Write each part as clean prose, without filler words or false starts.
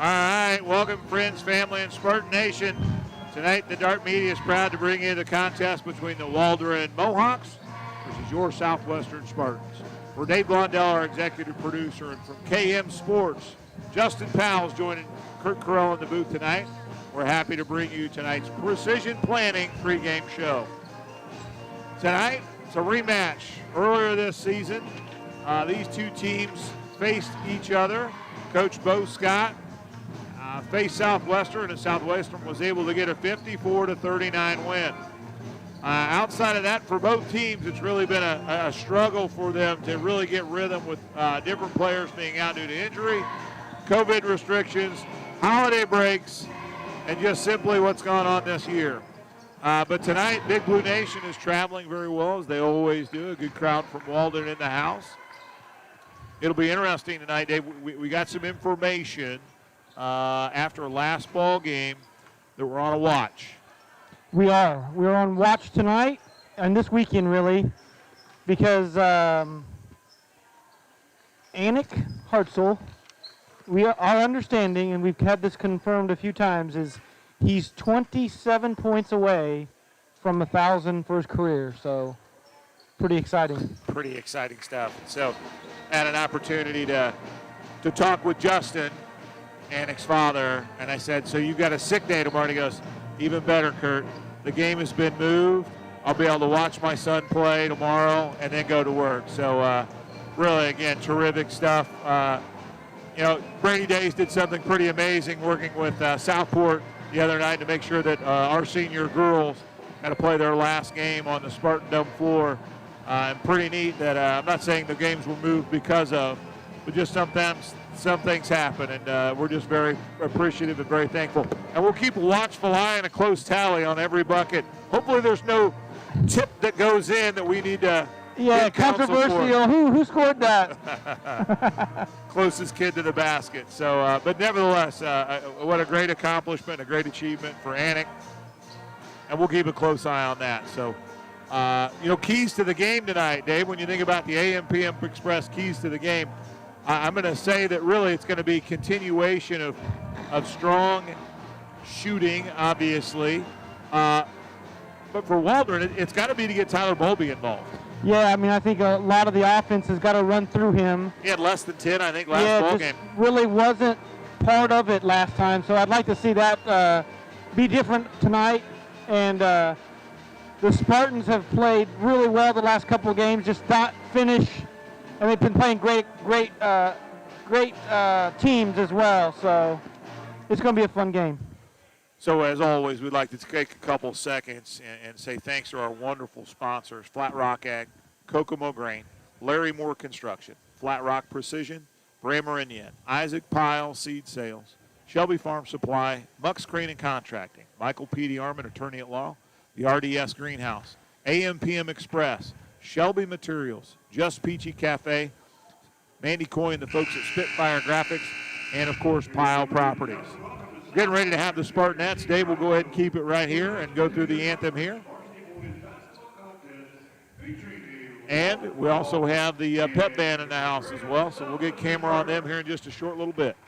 All right, welcome friends, family, and Spartan Nation. Tonight, the Dart Media is proud to bring you the contest between the Waldron Mohawks versus your Southwestern Spartans. For Dave Blondell, our executive producer, and from KM Sports, Justin Powell's joining Kurt Carell in the booth tonight. We're happy to bring you tonight's Precision Planning pregame show. Tonight, it's a rematch. Earlier this season, these two teams faced each other. Coach Bo Scott faced Southwestern, and Southwestern was able to get a 54-39 win. Outside of that, for both teams, it's really been a struggle for them to really get rhythm with different players being out due to injury, COVID restrictions, holiday breaks, and just simply what's gone on this year. But tonight, Big Blue Nation is traveling very well, as they always do. A good crowd from Waldron in the house. It'll be interesting tonight, Dave. We got some information after last ball game that we're on a watch. We are. We're on watch tonight and this weekend, really, because Anik Hartzell, our understanding, and we've had this confirmed a few times, is he's 27 points away from 1,000 for his career. So pretty exciting. Pretty exciting stuff. So had an opportunity to talk with Justin, Anik's father, and I said, so you got a sick day tomorrow? And he goes, even better, Kurt. The game has been moved. I'll be able to watch my son play tomorrow and then go to work. So really, again, terrific stuff. Brady Days did something pretty amazing working with Southport the other night to make sure that our senior girls had to play their last game on the Spartan Dome floor. And pretty neat that I'm not saying the games were moved because of, but just sometimes some things happen, and we're just very appreciative and very thankful. And we'll keep a watchful eye and a close tally on every bucket. Hopefully there's no tip that goes in that we need to controversial. Who scored that? Closest kid to the basket. So, but nevertheless, what a great accomplishment, a great achievement for Anik. And we'll keep a close eye on that. So, keys to the game tonight, Dave, when you think about the AM/PM Express keys to the game, I'm going to say that really it's going to be continuation of strong shooting, obviously. But for Waldron, it's got to be to get Tyler Bowlby involved. Yeah, I mean, I think a lot of the offense has got to run through him. He had less than 10, I think, last ball game. Really wasn't part of it last time, so I'd like to see that be different tonight. And the Spartans have played really well the last couple of games, just not finish. And they've been playing great teams as well, so it's going to be a fun game. So as always, we'd like to take a couple seconds and say thanks to our wonderful sponsors, Flat Rock Ag, Kokomo Grain, Larry Moore Construction, Flat Rock Precision, Bramer and Yen, Isaac Pyle Seed Sales, Shelby Farm Supply, Muck's Crane and Contracting, Michael P.D. Arman, Attorney at Law, the RDS Greenhouse, AM/PM Express, Shelby Materials, Just Peachy Cafe, Mandy Coy and the folks at Spitfire Graphics, and of course Pyle Properties. We're getting ready to have the Spartanettes. Dave will go ahead and keep it right here and go through the anthem here. And we also have the pep band in the house as well, so we'll get camera on them here in just a short little bit.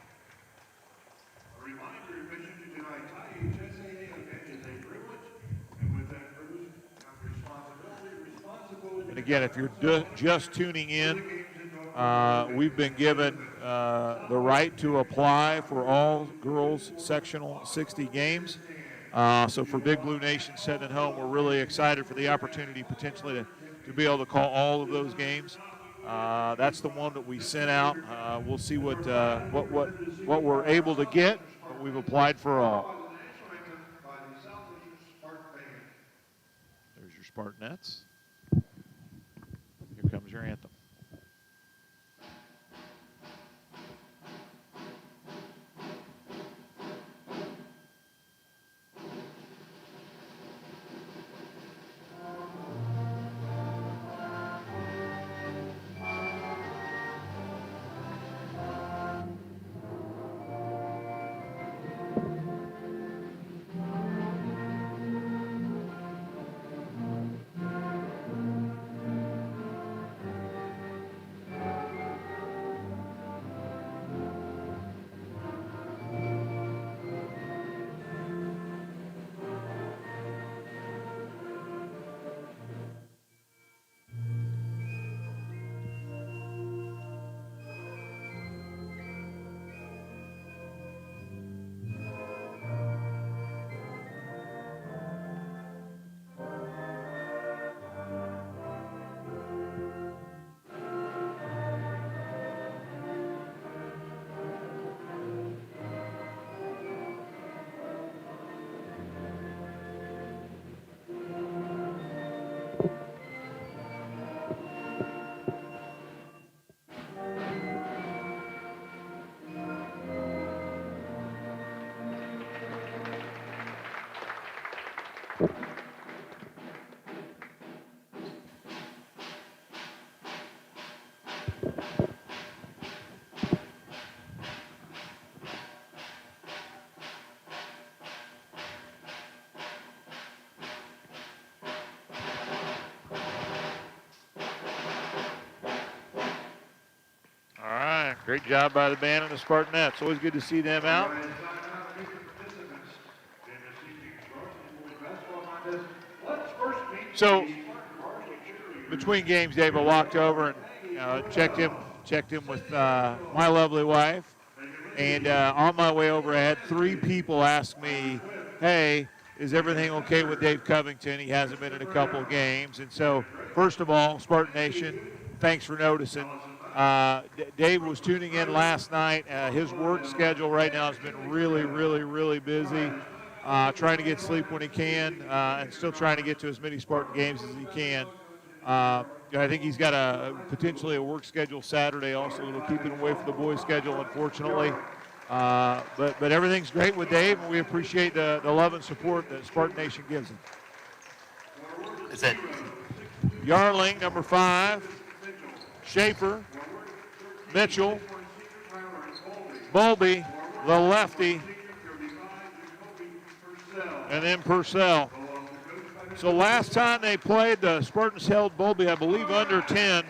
A reminder, admission to tonight's IHSAA event is a privilege, and with that privilege comes responsibility. And again, if you're just tuning in, we've been given the right to apply for all girls sectional 60 games. So for Big Blue Nation sitting at home, we're really excited for the opportunity potentially to be able to call all of those games. That's the one that we sent out. We'll see what we're able to get, but we've applied for all. There's your Spartanettes. Here comes your anthem. Great job by the band and the Spartanettes. Always good to see them out. So, between games, Dave, I walked over and checked in with my lovely wife. And on my way over, I had 3 people ask me, hey, is everything okay with Dave Covington? He hasn't been in a couple of games. And so, first of all, Spartan Nation, thanks for noticing. Dave was tuning in last night. His work schedule right now has been really, really, really busy. Trying to get sleep when he can, and still trying to get to as many Spartan games as he can. I think he's got potentially a work schedule Saturday also that'll keep him away from the boys' schedule, unfortunately. But everything's great with Dave, and we appreciate the love and support that Spartan Nation gives him. Is it Yarling, number 5, Schaefer, Mitchell, Bowlby, the lefty, and then Purcell. So last time they played, the Spartans held Bowlby, I believe, under 10.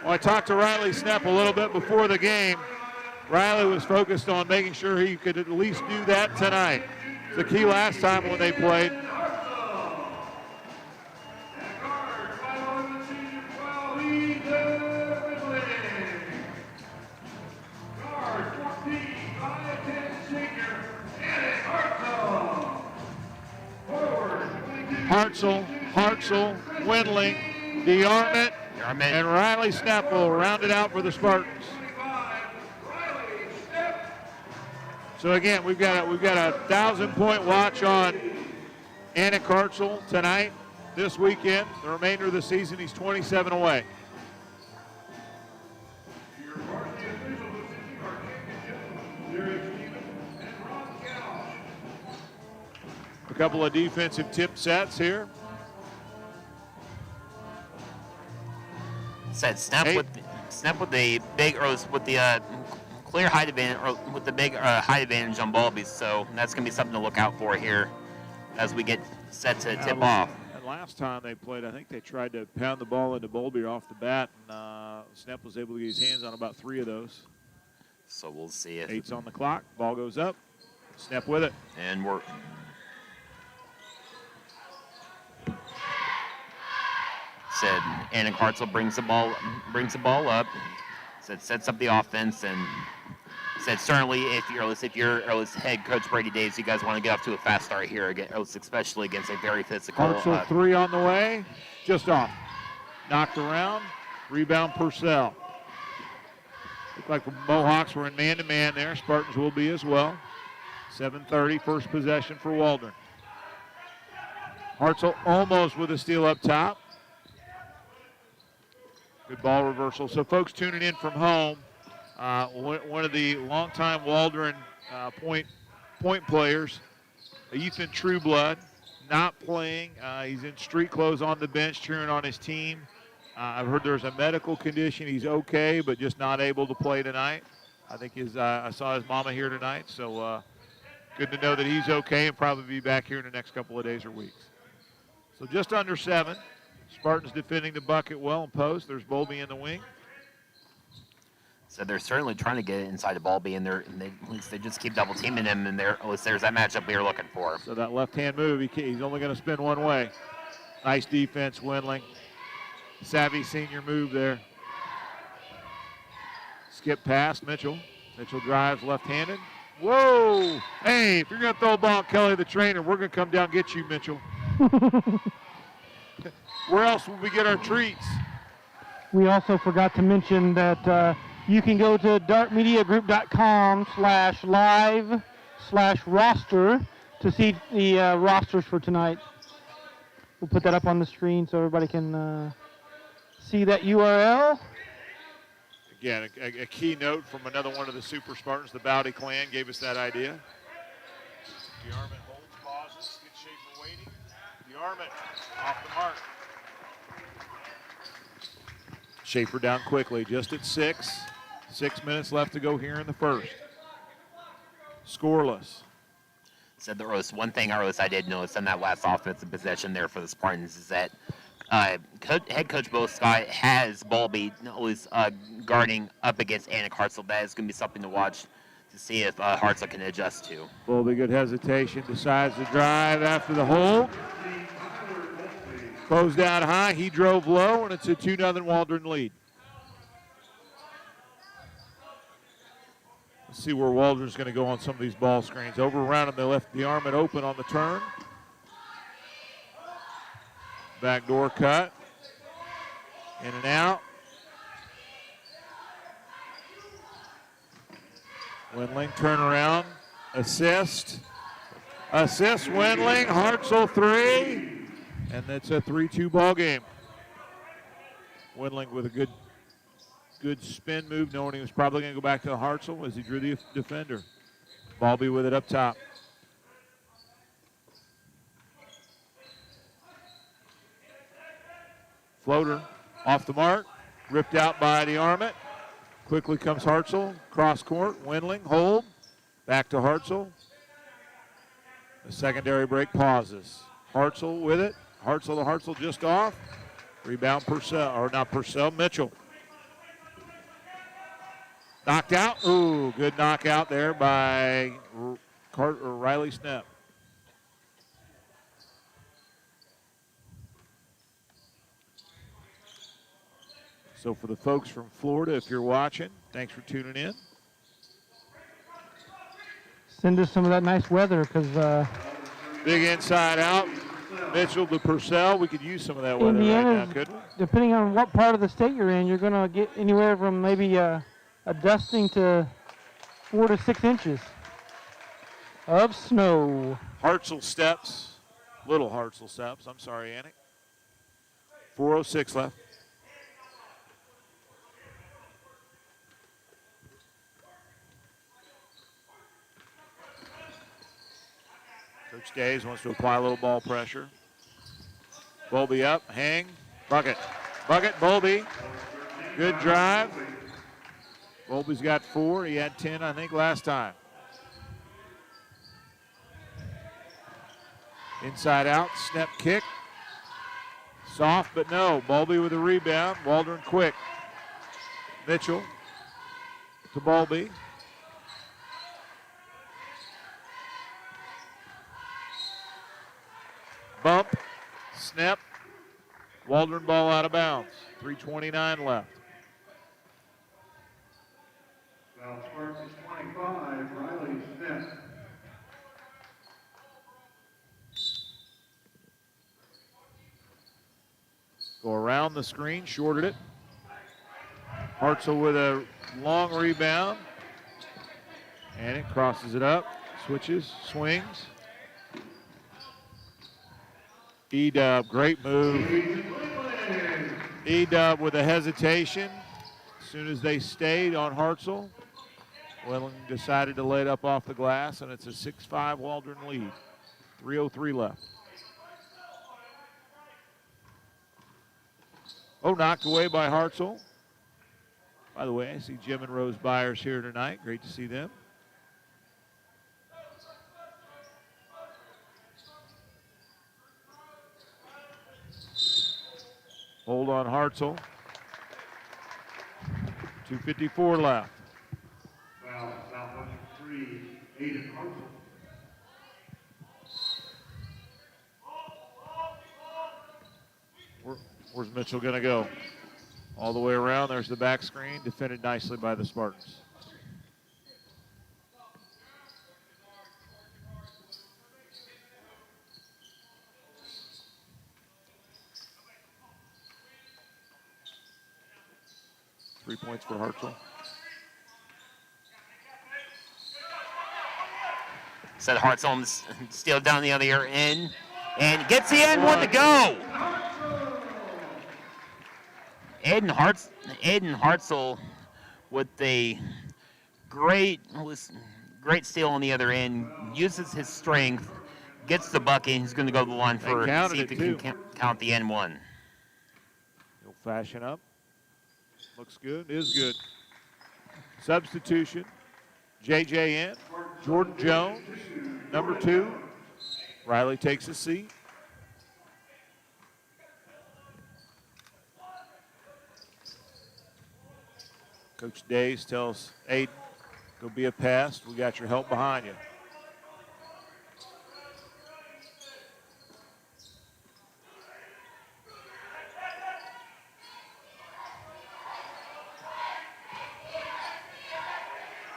Well, I talked to Riley Snepp a little bit before the game. Riley was focused on making sure he could at least do that tonight. It's the key last time when they played. Hartzell, Windling, DeArmond, and Riley Snepp will round it out for the Spartans. So again, we've got a 1,000-point watch on Anik Hartzell tonight, this weekend. The remainder of the season, he's 27 away. A couple of defensive tip sets here. Said snap with the big or with the clear height advantage or with the big height advantage on Bowlby. So that's gonna be something to look out for here as we get set to tip off. And last time they played, I think they tried to pound the ball into Bowlby off the bat, and Snepp was able to get his hands on about 3 of those. So we'll see if 8's on the clock. Ball goes up. Snepp with it. And we're. Said Anik Hartzell brings the ball up. Said sets up the offense and said certainly if you're head coach Brady Davis, you guys want to get off to a fast start here again, especially against a very physical. Hartzell 3 on the way, just off, knocked around, rebound Purcell. Looked like the Mohawks were in man-to-man there. Spartans will be as well. 7:30, first possession for Waldron. Hartzell almost with a steal up top. Good ball reversal. So folks tuning in from home, one of the longtime Waldron point players, Ethan Trueblood, not playing. He's in street clothes on the bench cheering on his team. I've heard there's a medical condition. He's okay, but just not able to play tonight. I think I saw his mama here tonight, so good to know that he's okay and probably be back here in the next couple of days or weeks. So just under 7. Spartans defending the bucket well in post. There's Bowlby in the wing. So they're certainly trying to get it inside the Bowlby, and they just keep double teaming him, and there's that matchup we were looking for. So that left-hand move, he's only going to spin one way. Nice defense, Windling. Savvy senior move there. Skip past Mitchell. Mitchell drives left-handed. Whoa! Hey, if you're going to throw a ball at Kelly the trainer, we're going to come down and get you, Mitchell. Where else will we get our treats? We also forgot to mention that you can go to dartmediagroup.com/live/roster to see the rosters for tonight. We'll put that up on the screen so everybody can see that URL. Again, a key note from another one of the Super Spartans, the Bowdy clan, gave us that idea. DeArmond holds, pauses, gets Schaefer waiting. DeArmond off the mark. Schaefer down quickly, just at 6. 6 minutes left to go here in the first. Scoreless. Said there was one thing I did notice on that last offensive possession there for the Spartans is that head coach Bo Scott has Bowlby guarding up against Anna Hartzell. That is going to be something to watch to see if Hartzell can adjust to. Bowlby, good hesitation, decides to drive after the hold. Closed down high, he drove low, and it's a 2-0 Waldron lead. Let's see where Waldron's going to go on some of these ball screens. Over around him, they left the arm and open on the turn. Backdoor cut. In and out. Wendling turnaround. Assist. Assist Wendling. Hartzell 3. And that's a 3-2 ball game. Wendling with a good spin move, knowing he was probably going to go back to Hartzell as he drew the defender. Ballby with it up top. Floater off the mark, ripped out by the Armit. Quickly comes Hartzell, cross court, Wendling, hold, back to Hartzell. The secondary break pauses. Hartzell with it. Hartzell to Hartzell just off. Rebound Purcell, or not Purcell, Mitchell. Knocked out. Ooh, good knockout there by Riley Snep. So for the folks from Florida, if you're watching, thanks for tuning in. Send us some of that nice weather because Big inside out. Mitchell to Purcell. We could use some of that weather right now, couldn't we? Depending on what part of the state you're in, you're going to get anywhere from maybe a dusting to 4 to 6 inches of snow. Hartzell steps. Little Hartzell steps. I'm sorry, Annick. 4:06 left. Coach Days wants to apply a little ball pressure. Bowlby up, hang, bucket. Bucket, Bowlby. Good drive. Bowlby's got 4. He had 10, I think, last time. Inside out, snap kick. Soft, but no. Bowlby with a rebound. Waldron quick. Mitchell to Bowlby. Bump, snap, Waldron ball out of bounds. 3:29 left. South Spartans 25, Riley Smith. Go around the screen, shorted it. Hartzell with a long rebound. And it crosses it up, switches, swings. E-Dub, great move. E-Dub with a hesitation. As soon as they stayed on Hartzell, Wendling decided to lay it up off the glass, and it's a 6-5 Waldron lead. 3:03 left. Oh, knocked away by Hartzell. By the way, I see Jim and Rose Byers here tonight. Great to see them. Hold on Hartzell. 2:54 left. Foul, Southwestern 3, Aiden Hartzell. Where's Mitchell going to go? All the way around. There's the back screen. Defended nicely by the Spartans. Three points for Hartzell. Set Hartzell on the steal down the other end and gets the end one to go. Aiden Hartzell with a great steal on the other end, uses his strength, gets the bucket. He's going to go to the line for see if he can count the N1. He'll fashion up. Looks good, is good. Substitution, JJ in, Jordan Jones, number 2. Riley takes a seat. Coach Days tells Aiden, go be a pass. We got your help behind you.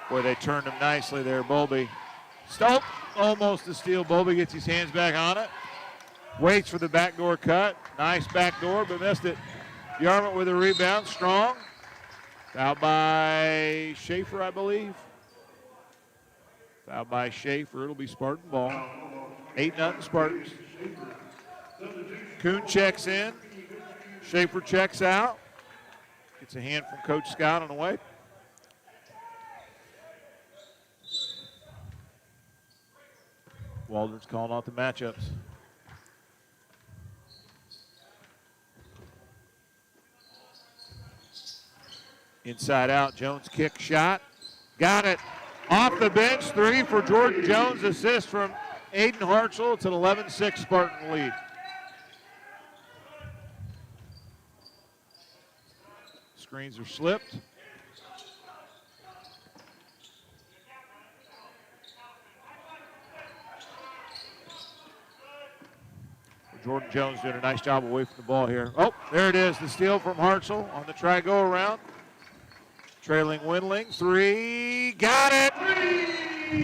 Boy, they turned him nicely there, Bowlby. Stope, almost a steal. Bowlby gets his hands back on it. Waits for the backdoor cut. Nice backdoor, but missed it. Yarmouth with a rebound, strong. Fouled by Schaefer, I believe. Fouled by Schaefer. It'll be Spartan ball. 8-0 Spartans. Kuhn checks in. Schaefer checks out. Gets a hand from Coach Scott on the way. Waldron's calling out the matchups. Inside out, Jones kick shot. Got it. Off the bench, 3 for Jordan Jones. Assist from Aiden Hartzell. It's an 11-6 Spartan lead. Screens are slipped. Jordan Jones doing a nice job away from the ball here. Oh, there it is, the steal from Hartzell on the try-go-around. Trailing Windling, 3, got it!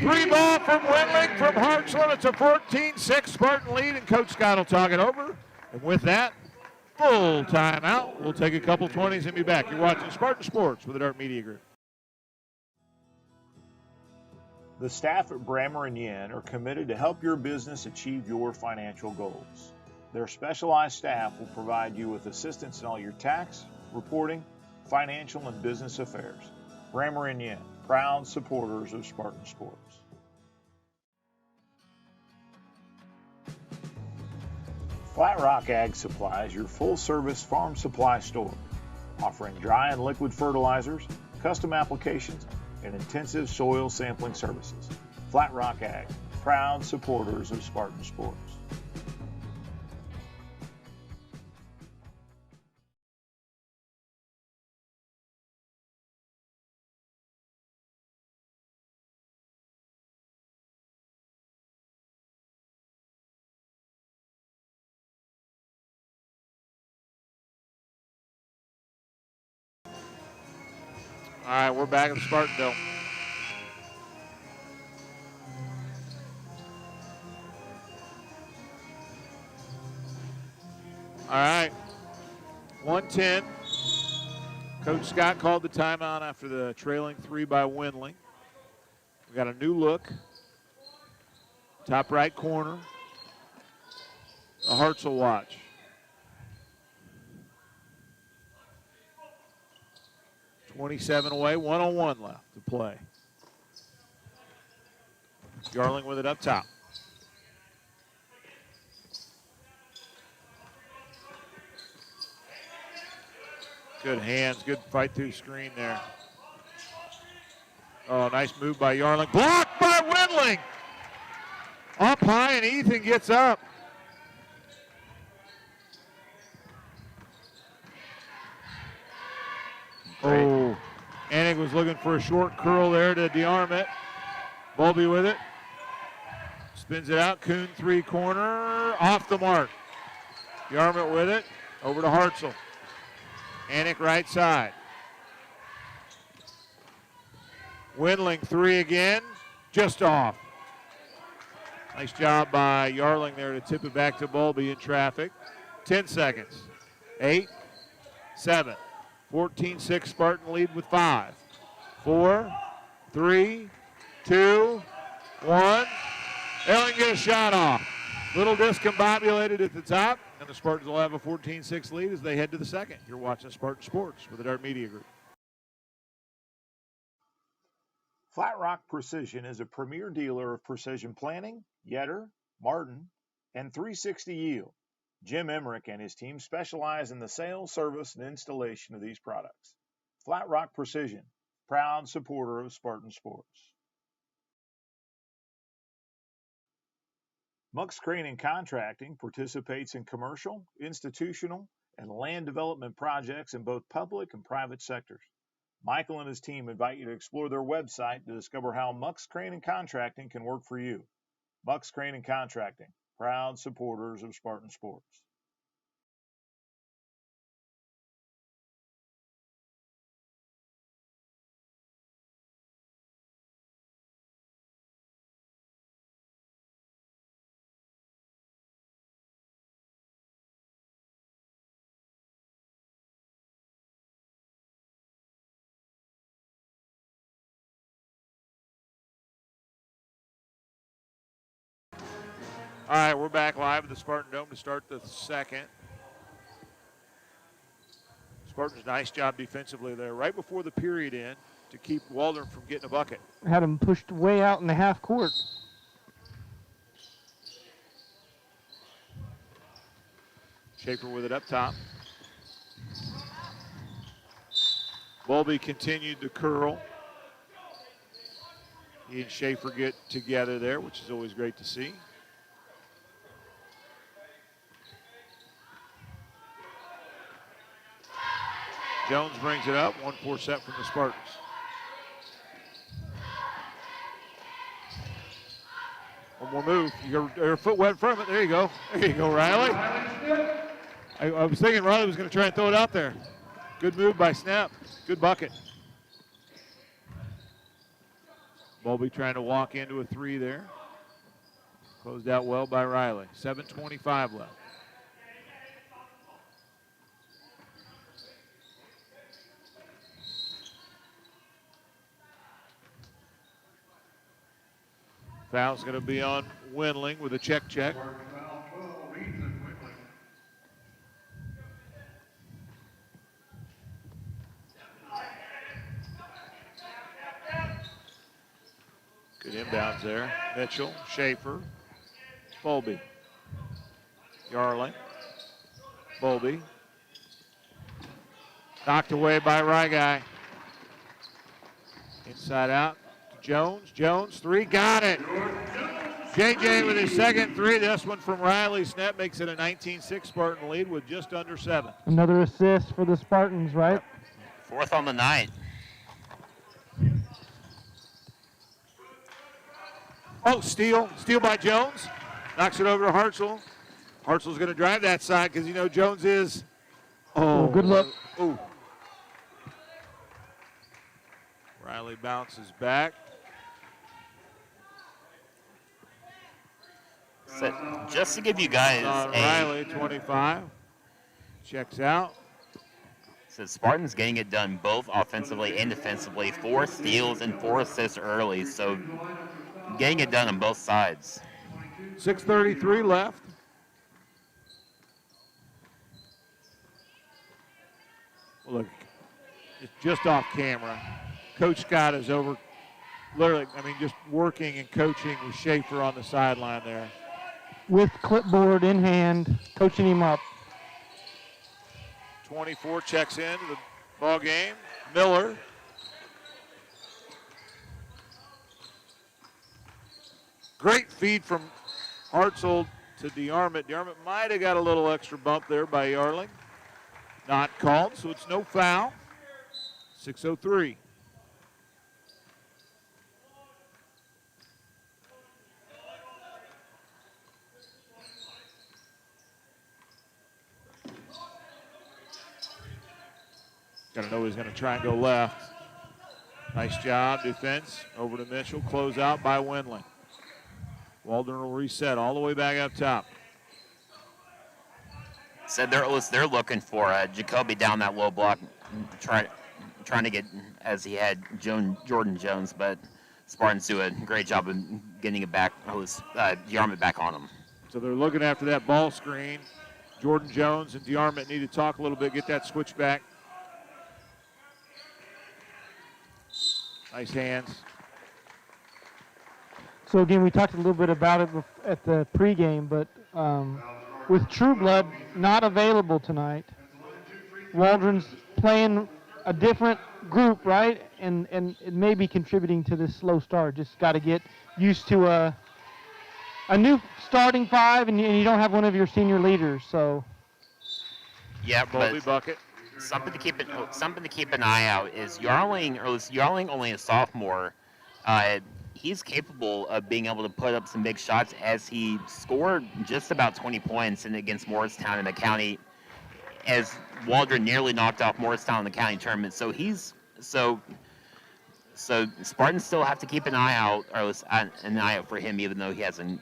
3 ball from Windling from Hartzell. It's a 14-6 Spartan lead, and Coach Scott will talk it over. And with that, full timeout. We'll take a couple 20s and be back. You're watching Spartan Sports with the Dart Media Group. The staff at Brammer & Yen are committed to help your business achieve your financial goals. Their specialized staff will provide you with assistance in all your tax, reporting, financial, and business affairs. Brammer & Yen, proud supporters of Spartan Sports. Flat Rock Ag Supply is your full-service farm supply store, offering dry and liquid fertilizers, custom applications, and intensive soil sampling services. Flat Rock Ag, proud supporters of Spartan Sports. All right, we're back at the Spartanville. All right, 1:10. Coach Scott called the timeout after the trailing 3 by Windling. We got a new look. Top right corner. The Hartzell watch. .27 away, 1:01 left to play. Yarling with it up top. Good hands, good fight through screen there. Oh, nice move by Yarling. Blocked by Windling. Up high, and Ethan gets up. Oh, Anik was looking for a short curl there to DeArmit. Bowlby with it. Spins it out. Kuhn 3 corner. Off the mark. DeArmit with it. Over to Hartzell. Anik right side. Windling 3 again. Just off. Nice job by Yarling there to tip it back to Bowlby in traffic. 10 seconds. 8, 7. 14-6 Spartan lead with 5. 4, 3, 2, 1. Elling get a shot off. Little discombobulated at the top, and the Spartans will have a 14-6 lead as they head to the second. You're watching Spartan Sports with the Dart Media Group. Flat Rock Precision is a premier dealer of precision planting, Yetter, Martin, and 360 Yield. Jim Emmerich and his team specialize in the sales, service, and installation of these products. Flat Rock Precision, proud supporter of Spartan Sports. Muck's Crane and Contracting participates in commercial, institutional, and land development projects in both public and private sectors. Michael and his team invite you to explore their website to discover how Muck's Crane and Contracting can work for you. Muck's Crane and Contracting, proud supporters of Spartan sports. All right, we're back live at the Spartan Dome to start the second. Spartans, nice job defensively there right before the period end to keep Waldron from getting a bucket. Had him pushed way out in the half court. Schaefer with it up top. Bowlby continued to curl. He and Schaefer get together there, which is always great to see. Jones brings it up, 1-4 set from the Spartans. One more move. Your foot wet in front of it. There you go. There you go, Riley. I was thinking Riley was going to try and throw it out there. Good move by Snap. Good bucket. Bowlby trying to walk into a three there. Closed out well by Riley. 7:25 left. Foul's going to be on Windling with a check. Good inbounds there. Mitchell, Schaefer, Bowlby, Yarling, Bowlby. Knocked away by Ryguy. Inside out. Jones, three, got it. JJ with his second three. This one from Riley. Snap makes it a 19-6 Spartan lead with just under 7. Another assist for the Spartans, right? Fourth on the night. Oh, steal by Jones. Knocks it over to Hartzell. Hartzell's going to drive that side because you know Jones is. Oh, good look. Ooh. Riley bounces back. So just to give you guys Riley, 25. Checks out. So Spartans getting it done both offensively and defensively. 4 steals and 4 assists early. So getting it done on both sides. 6:33 left. Well, look, it's just off camera. Coach Scott is over, literally, just working and coaching with Schaefer on the sideline there. With clipboard in hand, coaching him up. 24 checks into the ball game. Miller. Great feed from Hartzell to DeArmond. DeArmond might have got a little extra bump there by Yarling. Not called, so it's no foul. 6:03. Gotta know he's gonna try and go left. Nice job, defense. Over to Mitchell, close out by Windling. Waldron will reset all the way back up top. Said they're looking for Jacoby down that low block, trying to get as he had Jordan Jones, but Spartans do a great job of getting it back. DeArmond back on him. So they're looking after that ball screen. Jordan Jones and DeArmond need to talk a little bit, get that switch back. Nice hands. So again, we talked a little bit about it at the pregame, but with Trueblood not available tonight, Waldron's playing a different group, right? And it may be contributing to this slow start. Just got to get used to a new starting five, and you don't have one of your senior leaders. So yeah, Bowlby bucket. something to keep an eye out is Yarling only a sophomore. He's capable of being able to put up some big shots, as he scored just about 20 points against Morristown in the county, as Waldron nearly knocked off Morristown in the county tournament. So Spartans still have to keep an eye out for him, even though he hasn't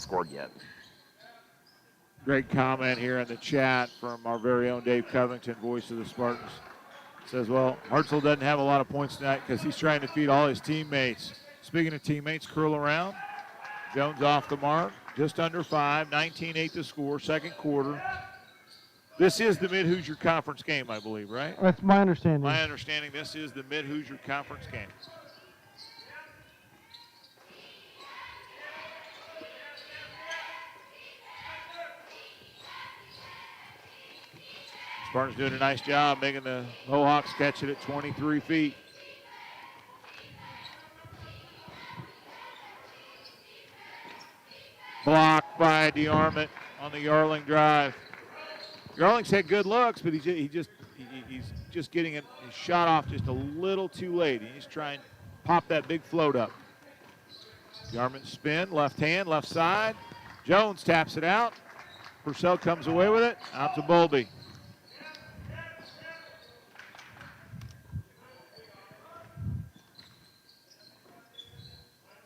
scored yet. Great comment here in the chat from our very own Dave Covington, voice of the Spartans. Says, well, Hartzell doesn't have a lot of points tonight because he's trying to feed all his teammates. Speaking of teammates, curl around. Jones off the mark, just under 5, 19-8 to score, second quarter. This is the Mid-Hoosier Conference game, I believe, right? That's my understanding. My understanding, this is the Mid-Hoosier Conference game. Spartans doing a nice job making the Mohawks catch it at 23 feet. Blocked by DeArmond on the Yarling drive. Yarling's had good looks, but he's just getting his shot off just a little too late. He's trying to pop that big float up. DeArmond spin, left hand, left side. Jones taps it out. Purcell comes away with it, out to Bowlby.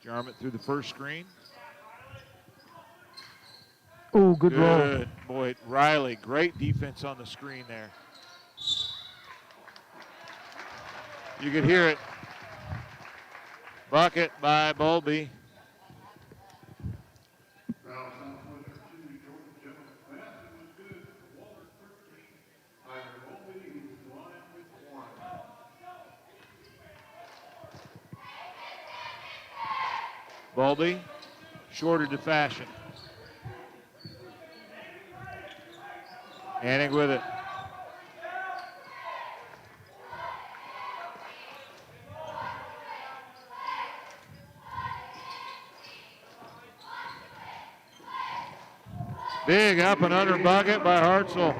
DeArmond through the first screen. Oh, good roll. Boy, Riley, great defense on the screen there. You could hear it. Bucket by Bowlby. Bowlby, shorter to Fashion. Anning with it. Big up and under bucket by Hartzell.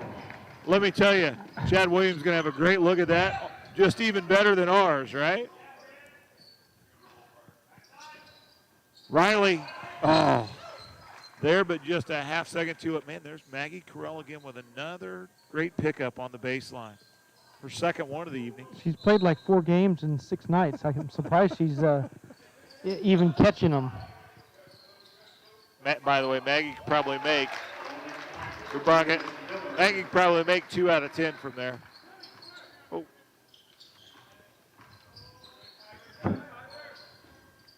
Let me tell you, Chad Williams is going to have a great look at that. Just even better than ours, right? Riley, there, but just a half second to it. Man, there's Maggie Carell again with another great pickup on the baseline. Her second one of the evening. She's played like 4 games in 6 nights. I'm surprised she's even catching them. By the way, Maggie could probably make the bucket. Maggie could probably make 2 out of 10 from there. Oh.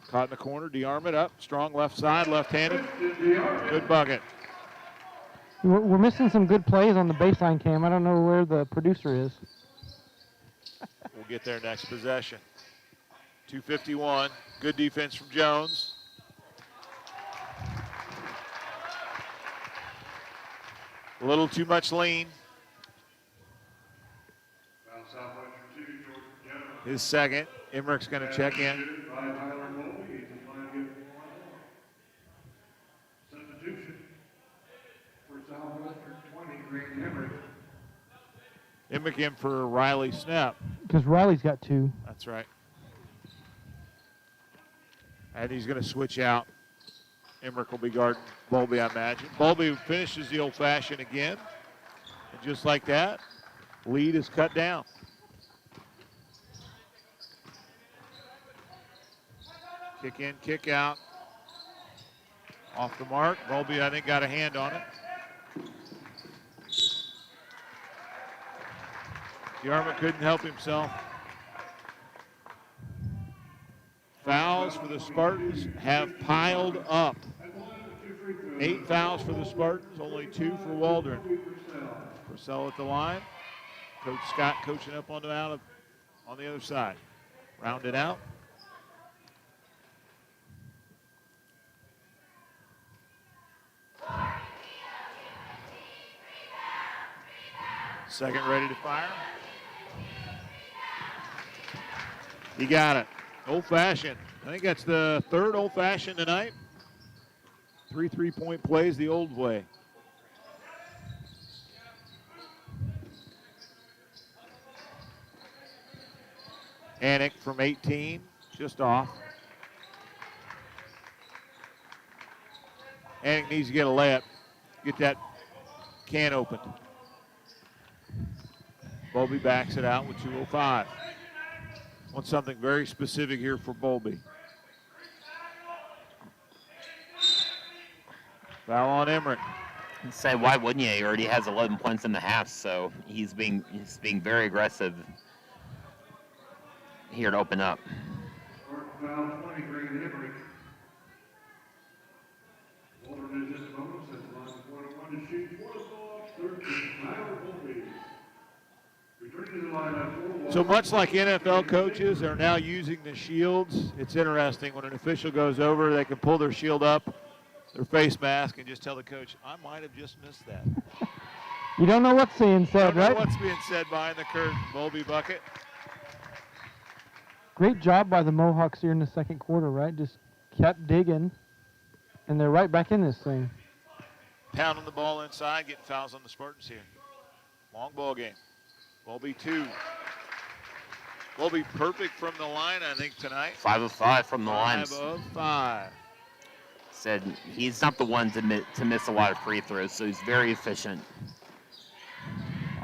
Caught in the corner, DeArmond up, strong left side, left-handed. Good bucket. We're missing some good plays on the baseline cam. I don't know where the producer is. We'll get there next possession. 2:51, good defense from Jones. A little too much lean. His second. Emmerich's going to check in. Substitution for Southwestern 20, Green Emmerich. Emmerich in for Riley Snap. Because Riley's got 2. That's right. And he's going to switch out. Emmerich will be guarding Bowlby, I imagine. Bowlby finishes the old-fashioned again. And just like that, lead is cut down. Kick in, kick out. Off the mark. Bowlby, I think, got a hand on it. DeArmond couldn't help himself. Fouls for the Spartans have piled up. 8 fouls for the Spartans, only 2 for Waldron. Purcell at the line. Coach Scott coaching up on the other side. Rounded out. Second ready to fire. He got it. Old-fashioned. I think that's the 3rd old-fashioned tonight. 3 3-point plays the old way. Anik from 18, just off. Anik needs to get a layup, get that can opened. Bowlby backs it out with 2:05. Want something very specific here for Bowlby. Foul on Emmerich. Say, why wouldn't you? He already has 11 points in the half, so he's being very aggressive here to open up. Foul 20, Grant Emmerich. Waldron in just a moment, sets the line for 1 to shoot. 13, Tyler Bowlby. Returning to the lineup. So much like NFL coaches are now using the shields, it's interesting when an official goes over, they can pull their shield up, their face mask, and just tell the coach, I might have just missed that. You don't know what's being said, Don't know right? what's being said behind the curtain. Bowlby bucket. Great job by the Mohawks here in the second quarter, right? Just kept digging, and they're right back in this thing. Pounding the ball inside, getting fouls on the Spartans here. Long ball game. Bowlby 2. Bowlby perfect from the line, I think, tonight. 5 of 5 from the line. 5 of 5. Said he's not the one to miss a lot of free throws, so he's very efficient.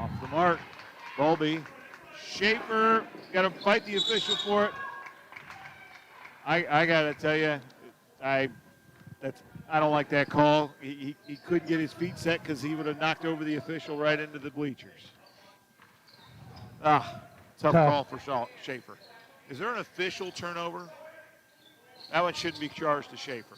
Off the mark. Bowlby. Schaefer. Got to fight the official for it. I got to tell you, I don't like that call. He couldn't get his feet set because he would have knocked over the official right into the bleachers. Tough call for Schaefer. Is there an official turnover? That one shouldn't be charged to Schaefer.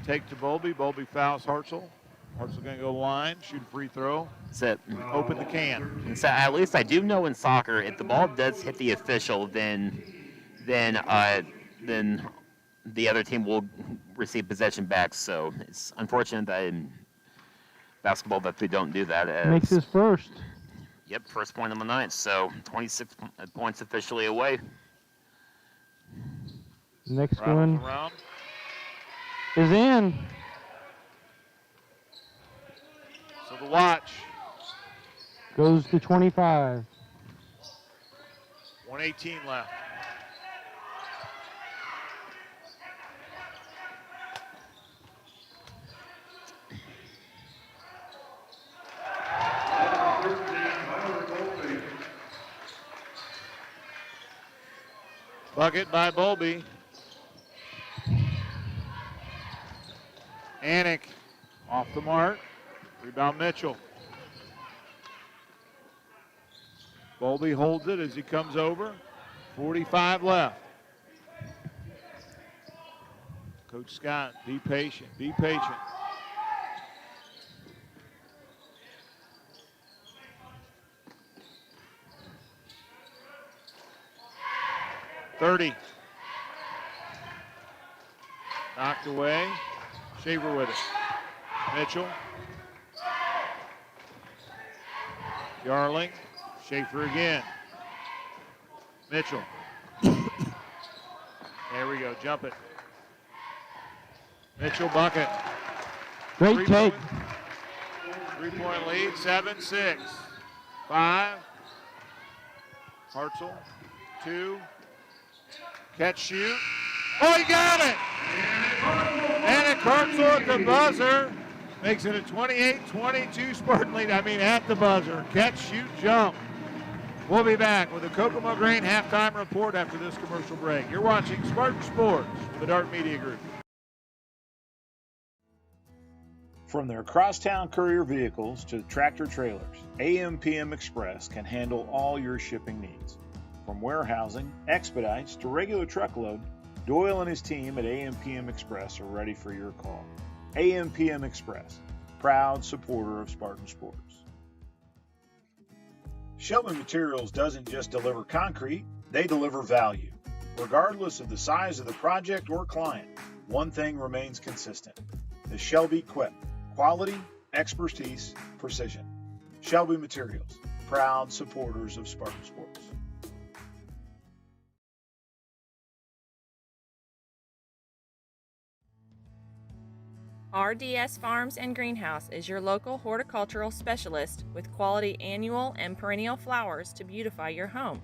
Take to Bowlby. Bowlby fouls Hartzell. Hartzell going to go line, shoot a free throw, open the can. So at least I do know in soccer, if the ball does hit the official, then the other team will receive possession back. So it's unfortunate that in basketball that they don't do that. Makes his first. Yep, first point on the night. So 26 points officially away. Next Rattles one around. is in. So the watch. Goes to 25. 1:18 left. Bucket by Bowlby. Anik off the mark. Rebound Mitchell. Bowlby holds it as he comes over. 45 left. Coach Scott, be patient, be patient. .30. Knocked away. Shaver with it. Mitchell. Yarling. Schaefer again. Mitchell. There we go. Jump it. Mitchell bucket. Great take. 3-point lead. 7-6. 5. Hartzell. 2. Catch, shoot. Oh, he got it! And Hartzell at the buzzer makes it a 28-22 Spartan lead. I mean, at the buzzer. Catch, shoot, jump. We'll be back with the Kokomo Grain halftime report after this commercial break. You're watching Spartan Sports, the Dart Media Group. From their crosstown courier vehicles to tractor trailers, AM/PM Express can handle all your shipping needs. From warehousing, expedites, to regular truckload, Doyle and his team at AM/PM Express are ready for your call. AM/PM Express, proud supporter of Spartan Sports. Shelby Materials doesn't just deliver concrete, they deliver value. Regardless of the size of the project or client, one thing remains consistent: the Shelby Quip. Quality, expertise, precision. Shelby Materials, proud supporters of Spartan Sports. RDS Farms and Greenhouse is your local horticultural specialist with quality annual and perennial flowers to beautify your home.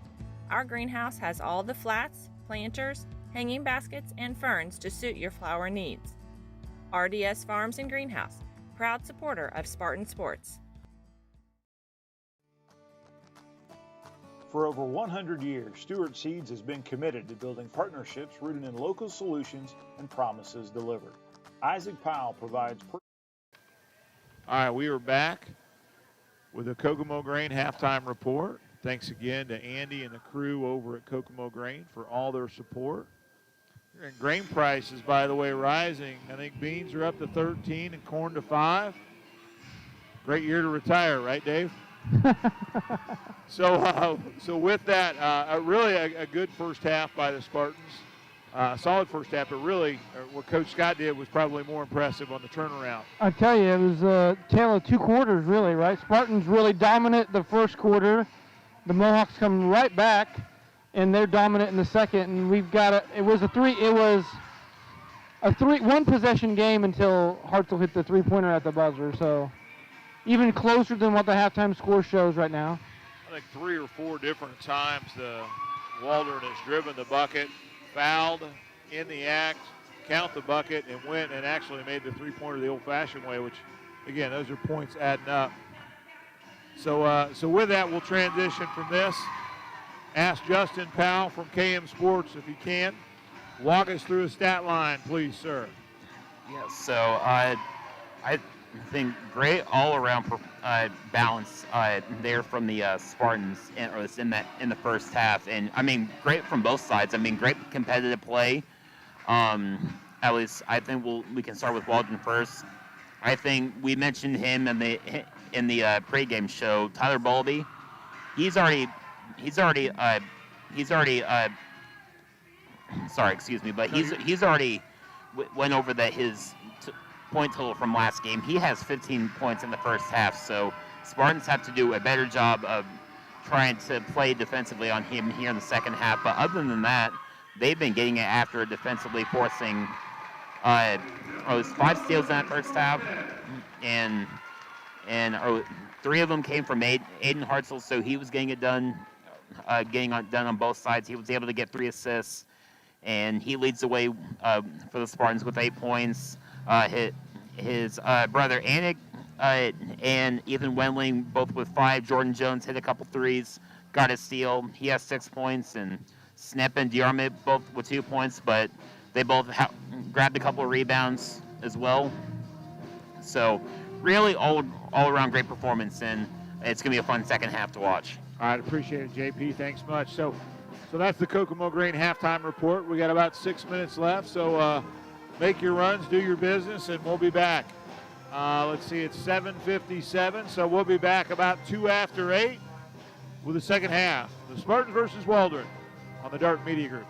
Our greenhouse has all the flats, planters, hanging baskets, and ferns to suit your flower needs. RDS Farms and Greenhouse, proud supporter of Spartan Sports. For over 100 years, Stewart Seeds has been committed to building partnerships rooted in local solutions and promises delivered. Isaac Powell provides. All right, we are back with the Kokomo Grain halftime report. Thanks again to Andy and the crew over at Kokomo Grain for all their support. And grain prices, by the way, rising. I think beans are up to 13 and corn to 5. Great year to retire, right, Dave? So with that, really a good first half by the Spartans. Solid first half, but really what Coach Scott did was probably more impressive on the turnaround. I tell you, it was a tale of two quarters, really, right? Spartans really dominant the first quarter. The Mohawks come right back, and they're dominant in the second. And we've got it was a one possession game until Hartzell hit the three-pointer at the buzzer. So even closer than what the halftime score shows right now. I think 3 or 4 different times the Waldron has driven the bucket, fouled in the act, count the bucket, and went and actually made the three-pointer the old-fashioned way, which, again, those are points adding up. So with that, we'll transition from this. Ask Justin Powell from KM Sports, if he can, walk us through a stat line, please, sir. Yeah, so I think great all-around balance there from the Spartans in the first half, and I mean great from both sides. I mean great competitive play. At least I think we can start with Waldron first. I think we mentioned him in the pregame show. Tyler Bowlby, he's already went over that his point total from last game. He has 15 points in the first half, so Spartans have to do a better job of trying to play defensively on him here in the second half. But other than that, they've been getting it after defensively, forcing it was 5 steals in that first half, and 3 of them came from Aiden Hartzell, so he was getting it done, done on both sides. He was able to get 3 assists, and he leads the way for the Spartans with 8 points. His brother Anik and Ethan Wendling both with 5. Jordan Jones hit a couple threes, got a steal. He has 6 points, and Snep and Diarmid both with 2 points, but they both grabbed a couple of rebounds as well. So really all around great performance, and it's going to be a fun second half to watch. All right, appreciate it, JP. Thanks much. So that's the Kokomo Grain halftime report. We got about 6 minutes left, so make your runs, do your business, and we'll be back. Let's see, it's 7:57, so we'll be back about 2 after 8 with the second half. The Spartans versus Waldron on the Dart Media Group.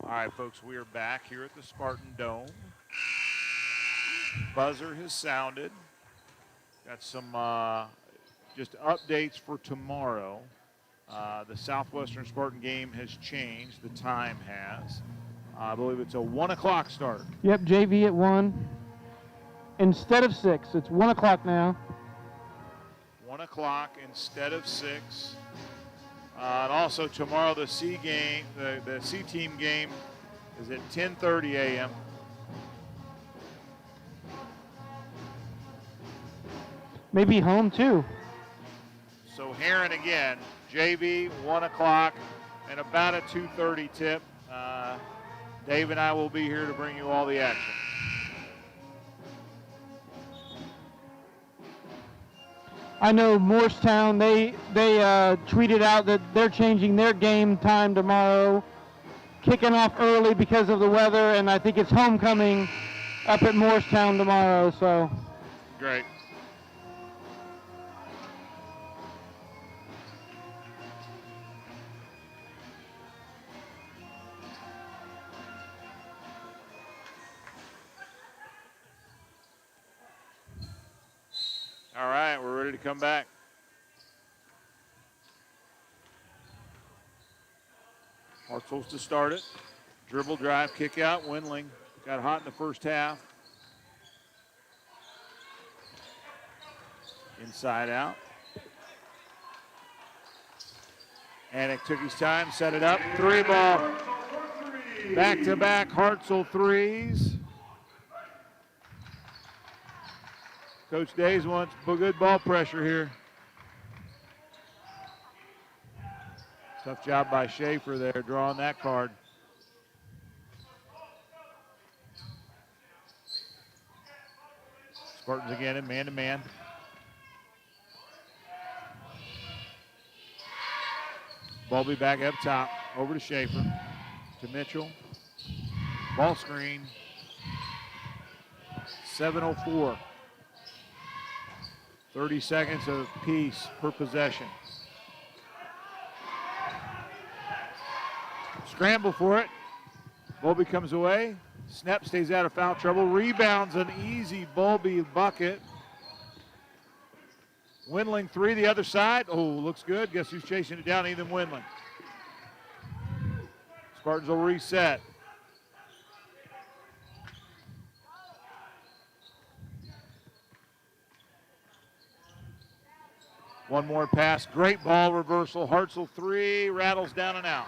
All right, folks, we are back here at the Spartan Dome. Buzzer has sounded. Got some just updates for tomorrow. The Southwestern Spartan game has changed. The time has. I believe it's a 1 o'clock start. Yep, JV at 1. Instead of 6, it's 1 o'clock now. 1 o'clock instead of 6. And also tomorrow the C game, the C team game is at 10:30 a.m. Maybe home too. So Heron again, JV 1 o'clock and about a 2:30 tip. Dave and I will be here to bring you all the action. I know Morristown, they tweeted out that they're changing their game time tomorrow, kicking off early because of the weather, and I think it's homecoming up at Morristown tomorrow. So great. All right, we're ready to come back. Hartzell's to start it. Dribble, drive, kick out. Windling got hot in the first half. Inside out. Anik took his time, set it up. 3 ball. Back-to-back Hartzell threes. Coach Days wants good ball pressure here. Tough job by Schaefer there, drawing that card. Spartans again in man-to-man. Ball back up top, over to Schaefer, to Mitchell. Ball screen, 7:04. 30 seconds apiece per possession. Scramble for it. Bowlby comes away. Snap stays out of foul trouble. Rebounds an easy Bowlby bucket. Windling 3 the other side. Oh, looks good. Guess who's chasing it down? Ethan Windling. Spartans will reset. One more pass, great ball reversal. Hartzell 3, rattles down and out.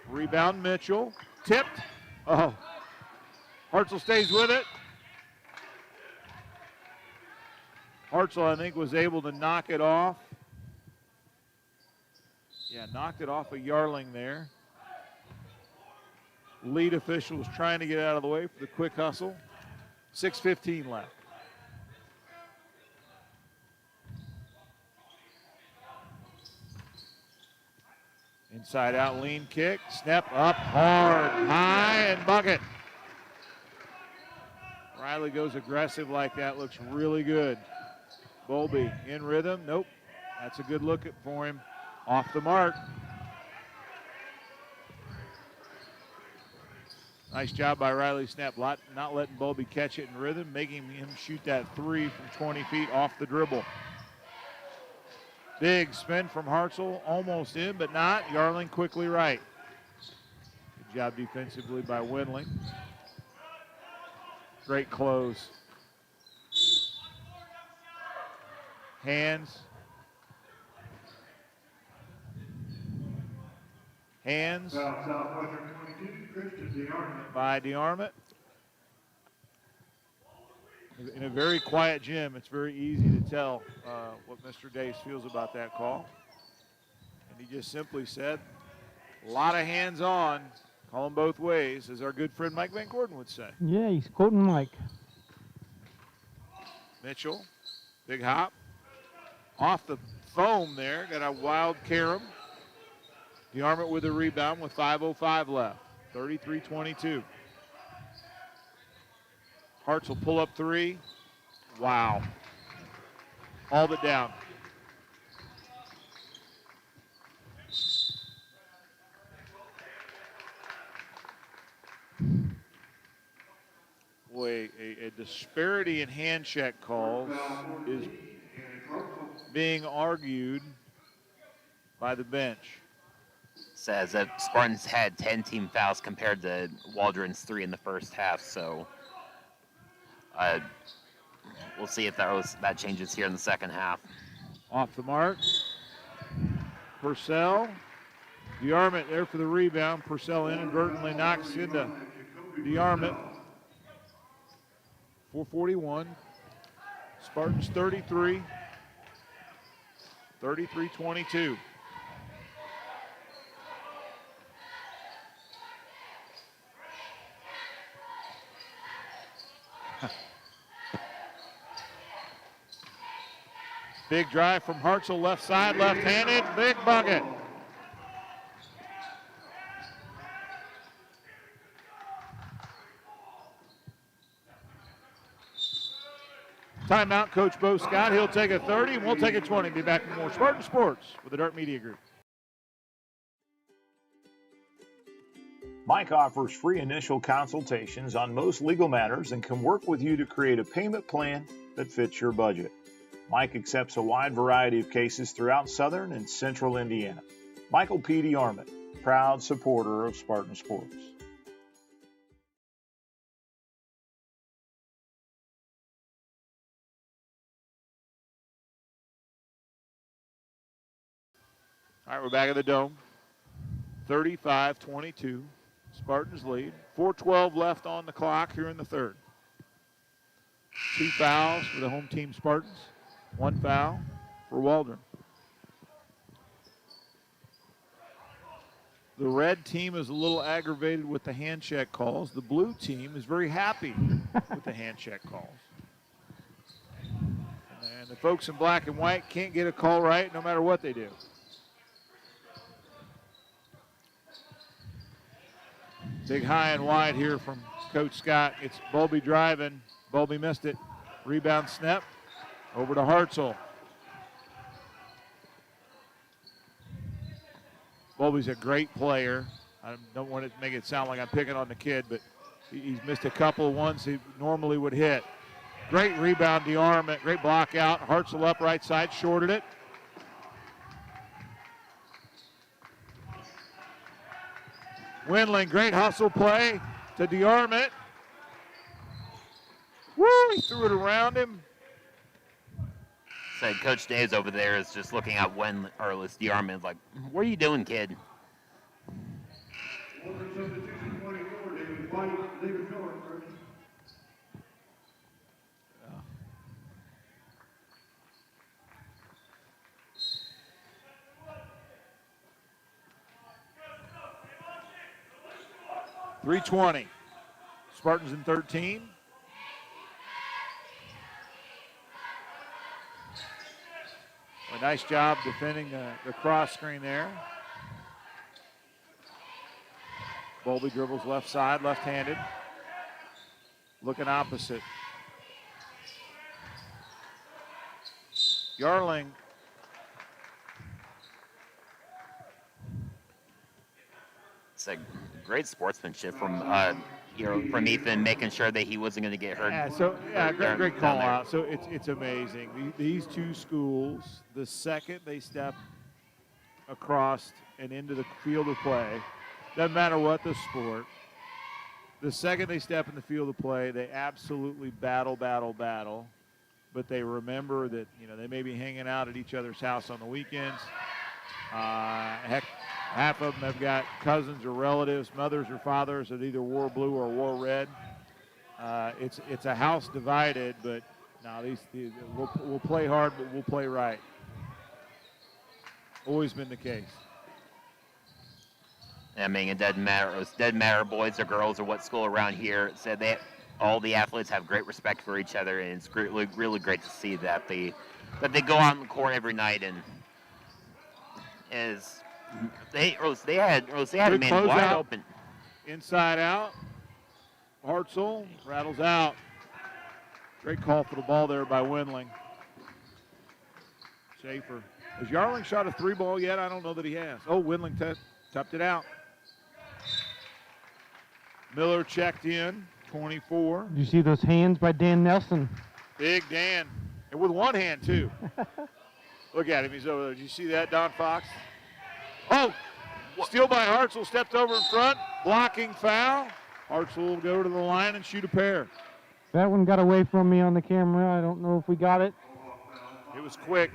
Rebound Mitchell, tipped. Oh, Hartzell stays with it. Hartzell, I think, was able to knock it off. Yeah, knocked it off of Yarling there. Lead official was trying to get out of the way for the quick hustle. 6:15 left. Inside out lean kick, step up hard, high, and bucket. Riley goes aggressive like that, looks really good. Bowlby in rhythm, nope. That's a good look for him. Off the mark. Nice job by Riley Snap, not letting Bowlby catch it in rhythm, making him shoot that 3 from 20 feet off the dribble. Big spin from Hartzell, almost in, but not. Yarling quickly right. Good job defensively by Windling. Great close. Hands. Southwestern 22, Christian DeArmond. By DeArmond. In a very quiet gym, it's very easy to tell what Mr. Dace feels about that call. And he just simply said, a lot of hands on, call them both ways, as our good friend Mike Van Gordon would say. yeah, he's quoting Mike. Mitchell, big hop. Off the foam there, got a wild carom. DeArmond with a rebound with 5:05 left, 33-22. Hartzell pull up 3. Wow. All but down. boy, a disparity in hand check calls is being argued by the bench. Says that Spartans had 10 team fouls compared to Waldron's 3 in the first half, so we'll see if that changes here in the second half. Off the mark. Purcell. DeArmond there for the rebound. Purcell inadvertently knocks into DeArmond. 4:41. Spartans 33. 33-22. Big drive from Hartzell, left side, left-handed, big bucket. Timeout, Coach Bo Scott. He'll take a 30, and we'll take a 20. Be back with more Spartan Sports with the Dart Media Group. Mike offers free initial consultations on most legal matters and can work with you to create a payment plan that fits your budget. Mike accepts a wide variety of cases throughout southern and central Indiana. Michael P. DeArmond, proud supporter of Spartan Sports. All right, we're back at the Dome. 35-22. Spartans lead. 4:12 left on the clock here in the third. 2 fouls for the home team Spartans. 1 foul for Waldron. The red team is a little aggravated with the hand check calls. The blue team is very happy with the hand check calls. And the folks in black and white can't get a call right no matter what they do. Big high and wide here from Coach Scott. It's Bowlby driving. Bowlby missed it. Rebound snap. Over to Hartzell. Bowlby's a great player. I don't want to make it sound like I'm picking on the kid, but he's missed a couple of ones he normally would hit. Great rebound, DeArmond. Great block out. Hartzell up right side, shorted it. Windling, great hustle play to DeArmond. Woo, he threw it around him. Said Coach Daves over there is just looking at DeArmond like, what are you doing, kid? Substitution 24, David White, David Miller, first. .320. Spartans in 13. A nice job defending the cross screen there. Bowlby dribbles left side, left-handed. Looking opposite. Yarling. It's like great sportsmanship from Ethan, making sure that he wasn't going to get hurt. Great call out. So it's amazing. These two schools, the second they step across and into the field of play, doesn't matter what the sport, the second they step in the field of play, they absolutely battle. But they remember that, they may be hanging out at each other's house on the weekends. Heck, half of them have got cousins or relatives, mothers or fathers that either wore blue or wore red. It's a house divided, but no, we'll play hard, but we'll play right. Always been the case. I mean, it doesn't matter boys or girls or what school around here. Said all the athletes have great respect for each other, and it's really great to see that they go on the court every night and they had a man wide open. Inside out. Hartzell rattles out. Great call for the ball there by Windling. Schaefer. Has Yarling shot a 3-ball yet? I don't know that he has. Oh, Windling tapped it out. Miller checked in. 24. Did you see those hands by Dan Nelson? Big Dan. And with one hand, too. Look at him. He's over there. Did you see that, Don Fox? Oh! Steal by Hartzell. Stepped over in front. Blocking foul. Hartzell will go to the line and shoot a pair. That one got away from me on the camera. I don't know if we got it. It was quick.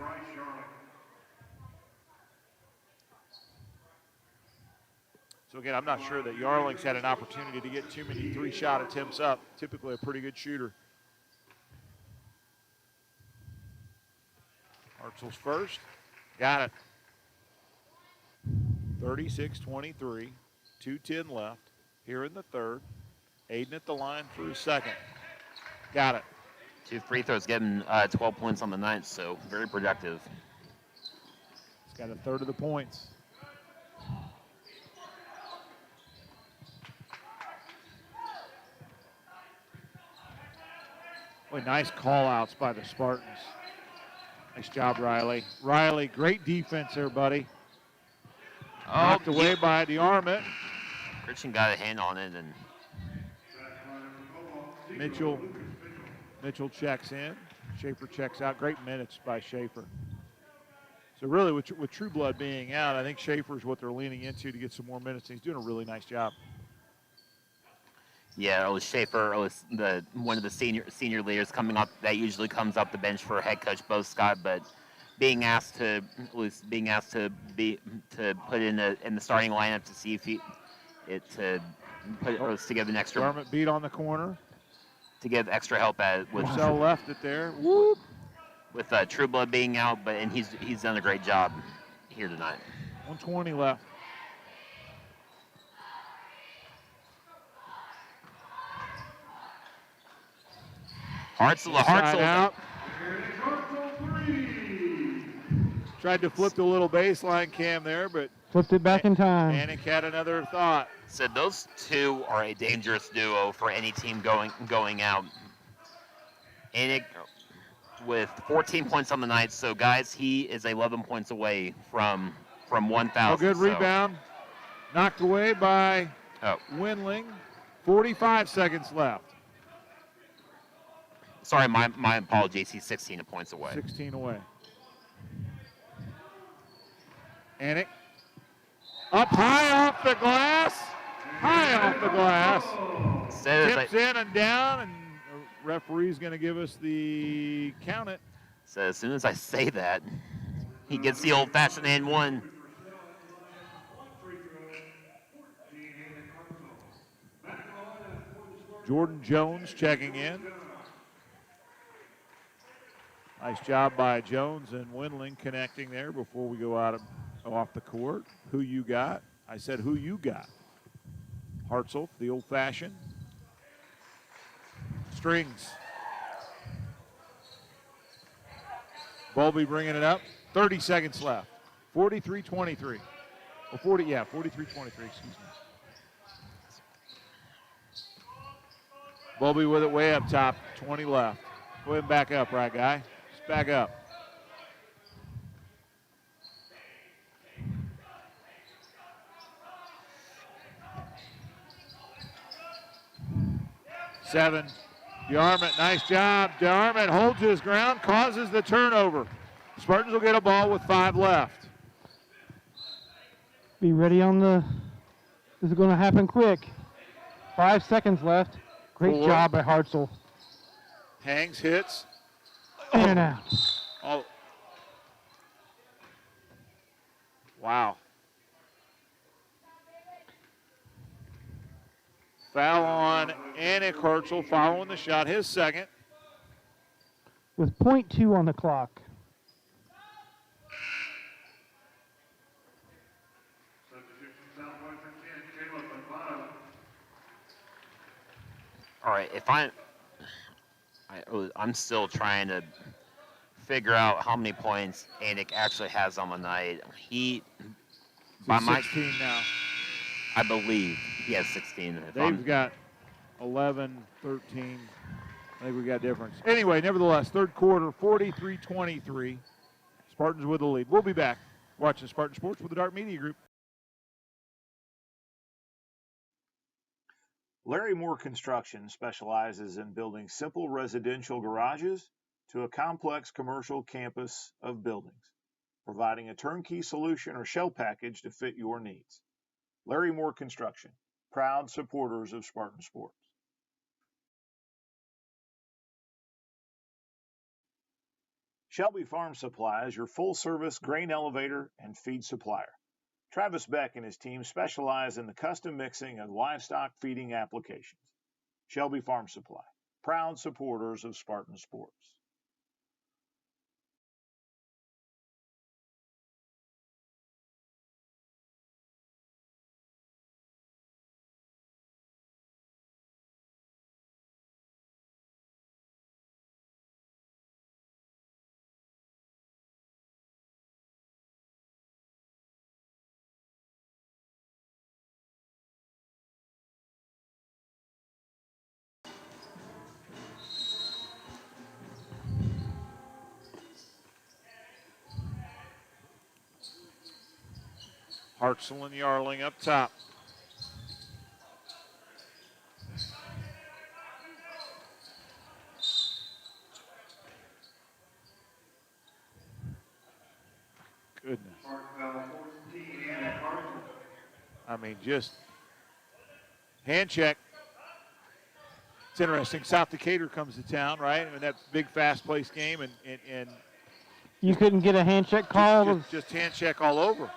So again, I'm not sure that Yarling's had an opportunity to get too many three-shot attempts up. Typically a pretty good shooter. Hartzell's first. Got it. 36-23. 2:10 left here in the third. Aiden at the line for his second. Got it. 2 free throws, getting 12 points on the night, so very productive. He's got a third of the points. Boy, nice call-outs by the Spartans. Nice job, Riley. Riley, great defense there, buddy. Knocked away by DeArmond. Christian got a hand on it, and Mitchell checks in. Schaefer checks out. Great minutes by Schaefer. So really, with True Blood being out, I think Schaefer is what they're leaning into to get some more minutes. He's doing a really nice job. yeah, it was Schaefer. It was one of the senior leaders coming up. That usually comes up the bench for head coach Bo Scott, but being asked to put in the starting lineup to see if to give an extra. Garment beat on the corner. To give extra help with Marcel left it there. Whoop. With True Blood being out, and he's done a great job here tonight. 1:20 left. Hartzell out. Tried to flip the little baseline cam there, but flipped it back in time. Anik had another thought. Said those two are a dangerous duo for any team going out. Anik with 14 points on the night, so guys, he is 11 points away from 1,000. Oh, good rebound. Knocked away by Windling. 45 seconds left. Sorry, my apologies. He's 16 points away. 16 away. Anik. Up high off the glass. High off the glass. Tips in and down, and the referee's going to give us the count it. So as soon as I say that, he gets the old-fashioned and one. Jordan Jones checking in. Nice job by Jones and Windling connecting there before we go out off the court. Who you got? I said who you got. Hartzell, the old-fashioned. Strings. Bowlby bringing it up. 30 seconds left. 43-23. Or 43-23, excuse me. Bowlby with it way up top. 20 left. Go ahead and back up, right, guy? Just back up. Seven. DeArmond, nice job. DeArmond holds his ground, causes the turnover. Spartans will get a ball with 5 left. Be ready on the. This is going to happen quick. 5 seconds left. Great job by Hartzell. Hangs, hits. In and out. Oh. Wow. Foul on Anik Hartzell following the shot, his second. With .2 on the clock. All right, I'm still trying to figure out how many points Anik actually has on the night. He's 16 now. I believe he has 16. They've got 11, 13. I think we got difference. Anyway, nevertheless, third quarter, 43-23. Spartans with the lead. We'll be back watching Spartan Sports with the Dart Media Group. Larry Moore Construction specializes in building simple residential garages to a complex commercial campus of buildings, providing a turnkey solution or shell package to fit your needs. Larry Moore Construction, proud supporters of Spartan Sports. Shelby Farm Supply is your full-service grain elevator and feed supplier. Travis Beck and his team specialize in the custom mixing of livestock feeding applications. Shelby Farm Supply, proud supporters of Spartan Sports. Hartzell and Yarling up top. Goodness. I mean, just hand check. It's interesting. South Decatur comes to town, right? I mean, that big fast-paced game, and You couldn't get a hand check call? just hand check all over.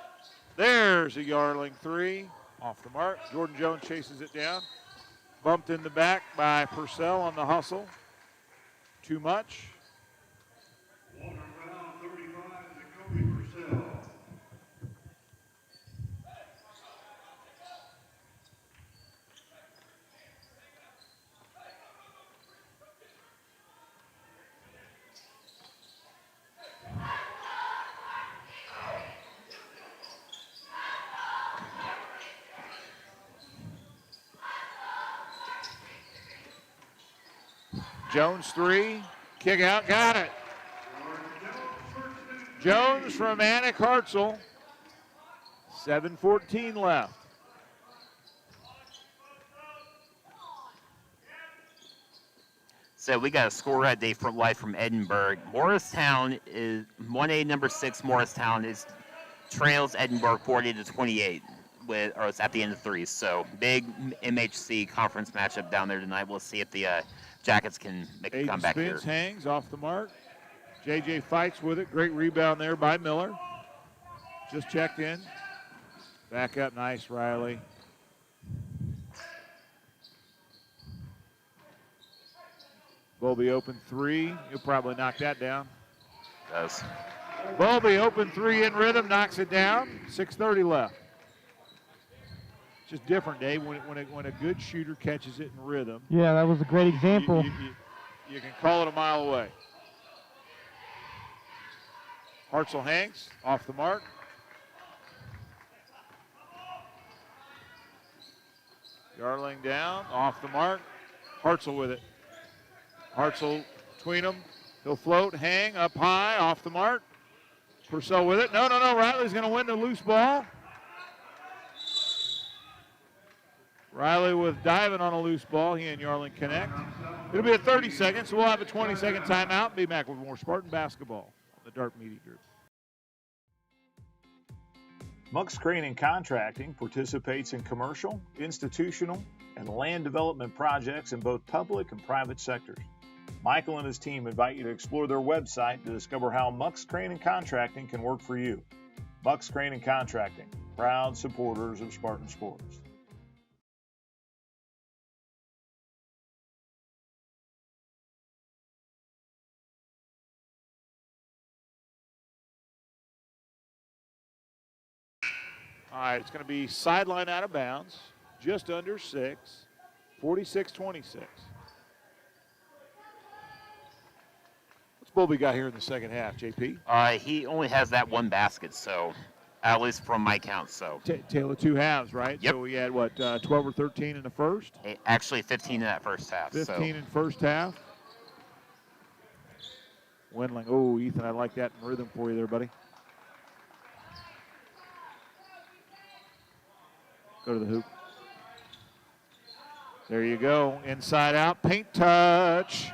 There's a Yarling three off the mark. Jordan Jones chases it down. Bumped in the back by Purcell on the hustle. Too much. Waldron foul, 35, Jacoby Purcell. Jones three. Kick out. Got it. Jones from Anik Hartzell. 7:14 left. So we got a score that day from live from Edinburgh. Morristown is 1A number 6. Morristown is trails Edinburgh 40-28 or it's at the end of 3. So big MHC conference matchup down there tonight. We'll see if the Jackets can make a comeback here. Spence hangs off the mark. JJ fights with it. Great rebound there by Miller. Just checked in. Back up nice, Riley. Bowlby open three. He'll probably knock that down. Does. Bowlby open three in rhythm, knocks it down. 6:30 left. Just different, Dave, when a good shooter catches it in rhythm. Yeah, that was a great example. You can call it a mile away. Hartzell hangs off the mark. Yarling down, off the mark. Hartzell with it. Hartzell between them. He'll float, hang, up high, off the mark. Purcell with it. No. Riley's going to win the loose ball. Riley with diving on a loose ball. He and Yarling connect. It'll be a 30 seconds, so we'll have a 20-second timeout. Be back with more Spartan basketball on the Dart Media Group. Muck's Crane and Contracting participates in commercial, institutional, and land development projects in both public and private sectors. Michael and his team invite you to explore their website to discover how Muck's Crane and Contracting can work for you. Muck's Crane and Contracting, proud supporters of Spartan Sports. All right, it's going to be sideline out of bounds, just under 6, 46-26. What's Bowlby got here in the second half, JP? He only has that one basket, so at least from my count. So Taylor 2 halves, right? Yep. So we had, 12 or 13 in the first? Actually 15 in that first half. 15 in first half. Wendling, oh, Ethan, I like that in rhythm for you there, buddy. Go to the hoop. There you go. Inside out. Paint touch.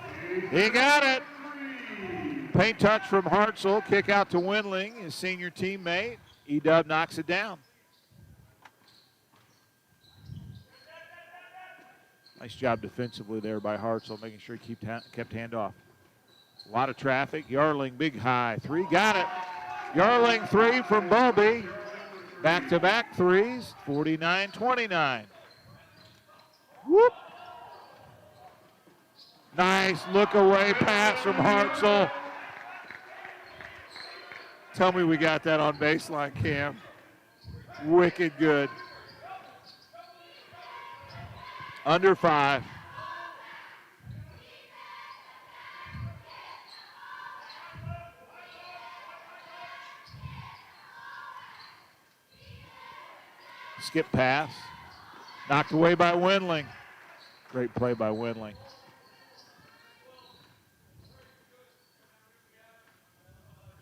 He got it. Paint touch from Hartzell. Kick out to Windling, his senior teammate. E-Dub knocks it down. Nice job defensively there by Hartzell, making sure he kept hand off. A lot of traffic. Yarling, big high. Three, got it. Yarling, three from Bobby. Back-to-back threes, 49-29. Whoop. Nice look-away pass from Hartzell. Tell me we got that on baseline, Cam. Wicked good. Under 5. Skip pass. Knocked away by Windling. Great play by Windling.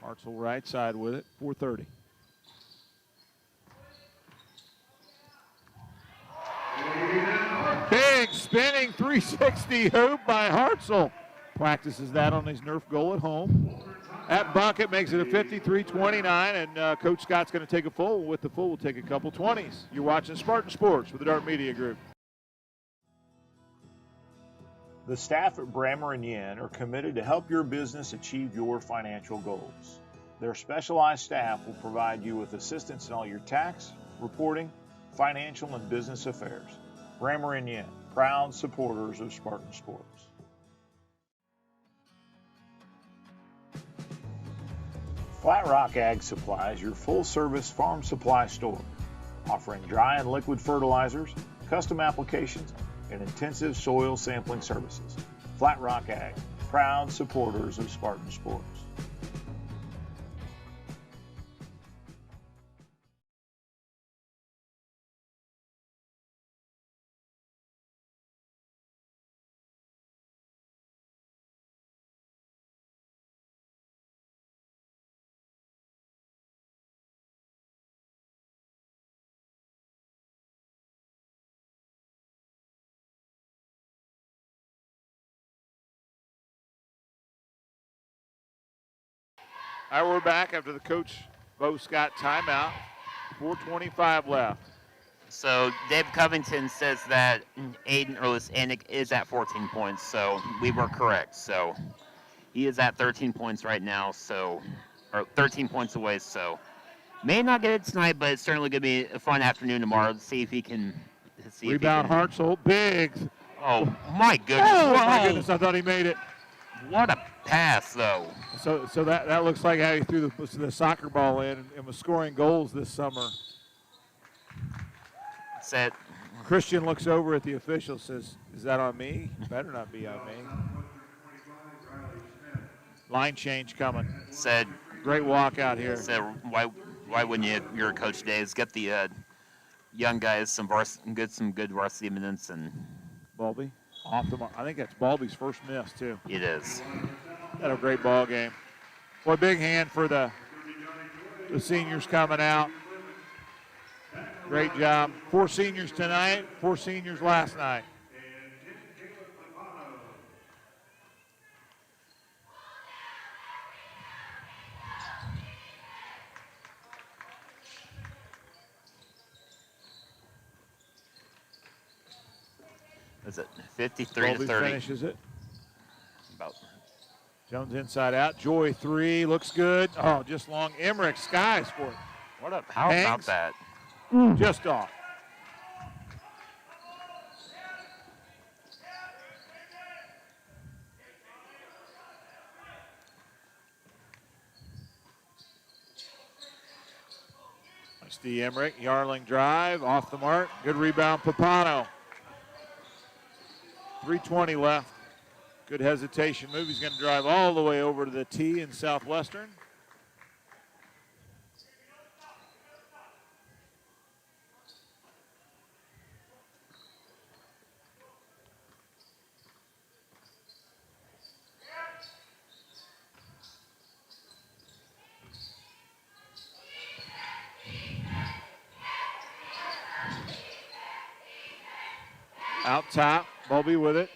Hartzell right side with it, 4:30. Big spinning 360 hoop by Hartzell. Practices that on his Nerf goal at home. That bucket makes it a 53-29, and Coach Scott's going to take a full. With the full, we'll take a couple 20s. You're watching Spartan Sports with the Dart Media Group. The staff at Brammer & Yen are committed to help your business achieve your financial goals. Their specialized staff will provide you with assistance in all your tax, reporting, financial, and business affairs. Brammer & Yen, proud supporters of Spartan Sports. Flat Rock Ag Supply is your full-service farm supply store, offering dry and liquid fertilizers, custom applications, and intensive soil sampling services. Flat Rock Ag, proud supporters of Spartan Sports. All right, we're back after the Coach Bo Scott timeout. 4:25 left. So Dave Covington says that Aiden Erlis-Anik is at 14 points, so we were correct. So he is at 13 points right now, or 13 points away, so may not get it tonight, but it's certainly going to be a fun afternoon tomorrow to see if he can. Rebound Hartzell, big. Oh, my goodness. Oh, my goodness, I thought he made it. What a pass, though. So that looks like how he threw the soccer ball in and was scoring goals this summer. Set. Christian looks over at the official, says, "Is that on me? Better not be on me." Line change coming. Said. Great walk out here. Said, why wouldn't you, your coach days, get the young guys some good varsity minutes and. Balby off the mark. I think that's Balby's first miss too. It is. Had a great ball game. Boy, big hand for the seniors coming out. Great job. 4 seniors tonight, 4 seniors last night. Is it 53 to 30? Finishes it. About. Jones inside out. Joy 3 looks good. Oh, just long. Emmerich skies for it. How about that? Just off. Nice D. Emmerich. Yarling drive off the mark. Good rebound, Papano. 3:20 left. Good hesitation move. He's going to drive all the way over to the tee in Southwestern. Out top, Bowlby with it.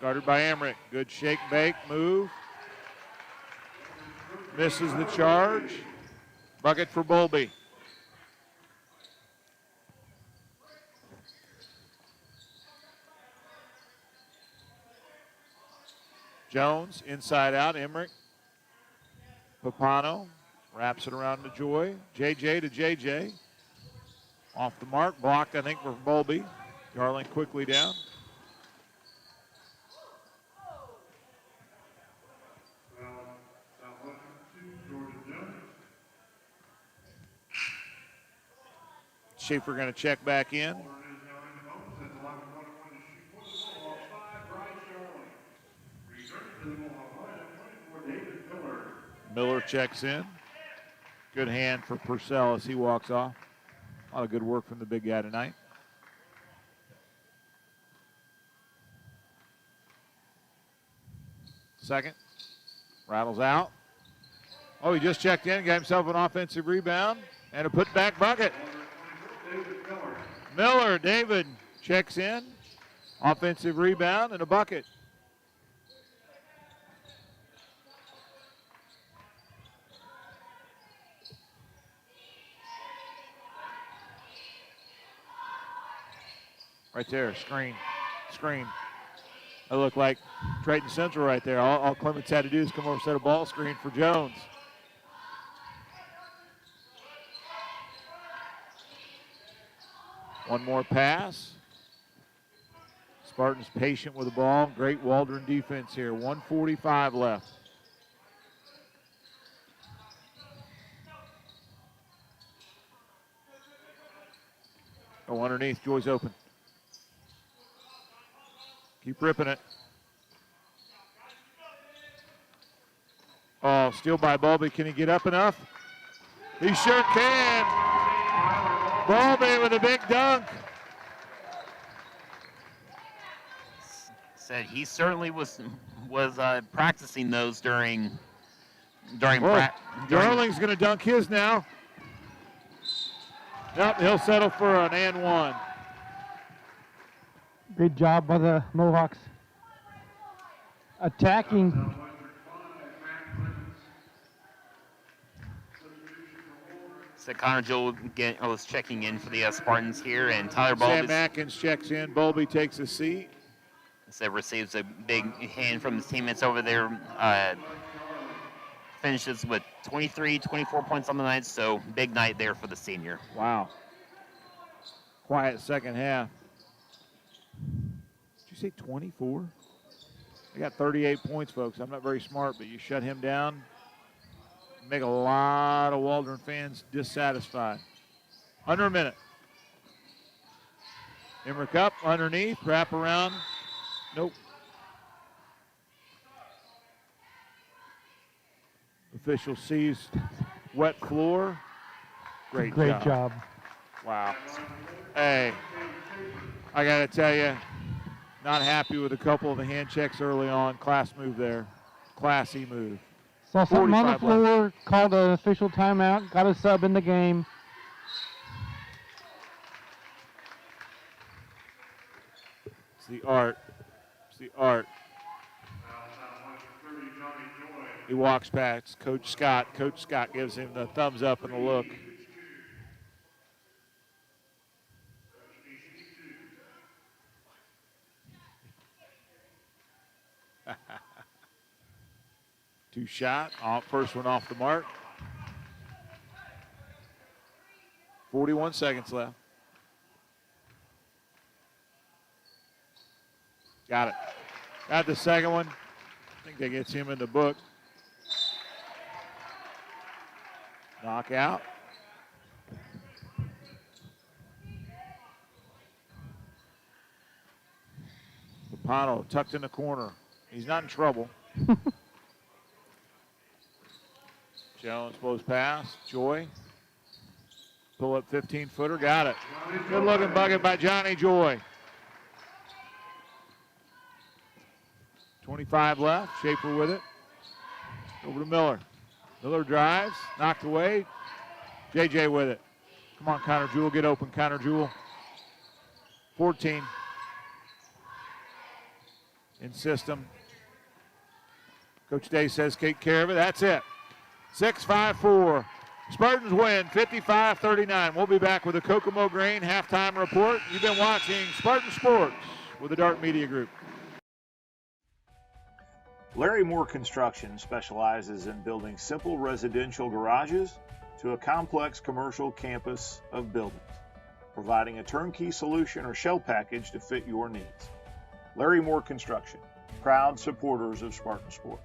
Guarded by Emmerich. Good shake, bake, move. Misses the charge. Bucket for Bowlby. Jones, inside out, Emmerich. Papano wraps it around to Joy. JJ to JJ. Off the mark, blocked, I think, for Bowlby. Darling quickly down. Schaefer going to check back in. Miller checks in. Good hand for Purcell as he walks off. A lot of good work from the big guy tonight. Second. Rattles out. Oh, he just checked in, got himself an offensive rebound and a putback bucket. Miller, David checks in. Offensive rebound and a bucket. Right there, screen. That looked like Triton Central right there. All Clements had to do is come over and set a ball screen for Jones. One more pass. Spartans patient with the ball. Great Waldron defense here. 1:45 left. Go underneath. Joy's open. Keep ripping it. Oh, steal by Bowlby. Can he get up enough? He sure can. Bowlby with a big dunk. Said he certainly was practicing those during Darling's going to dunk his now. Yep, he'll settle for an and one. Good job by the Mohawks. Attacking. So Connor Jewell was checking in for the Spartans here, and Tyler Bowlby. Sam Atkins checks in. Bowlby takes a seat. So receives a big hand from his teammates over there. Finishes with 23, 24 points on the night, so big night there for the senior. Wow. Quiet second half. Did you say 24? I got 38 points, folks. I'm not very smart, but you shut him down. Make a lot of Waldron fans dissatisfied. Under a minute. Emmerich up, underneath, wrap around. Nope. Official sees wet floor. Great job. Wow. Hey, I got to tell you, not happy with a couple of the hand checks early on. Class move there. Classy move. Saw something on the 45 left. floor, called an official timeout, got a sub in the game. It's the art. It's the art. He walks past Coach Scott. Coach Scott gives him the thumbs up and the look. Two shot, first one off the mark. 41 seconds left. Got it. Got the second one. I think that gets him in the book. Knockout. Papano tucked in the corner. He's not in trouble. Jones blows pass. Joy. Pull up 15-footer. Got it. Good looking bucket by Johnny Joy. 25 left. Schaefer with it. Over to Miller. Miller drives. Knocked away. JJ with it. Come on, Connor Jewell. Get open, Connor Jewell. 14. in system. Coach Day says take care of it. That's it. 6-5-4. Spartans win 55-39. We'll be back with the Kokomo Grain halftime report. You've been watching Spartan Sports with the Dart Media Group. Larry Moore Construction specializes in building simple residential garages to a complex commercial campus of buildings, providing a turnkey solution or shell package to fit your needs. Larry Moore Construction, proud supporters of Spartan Sports.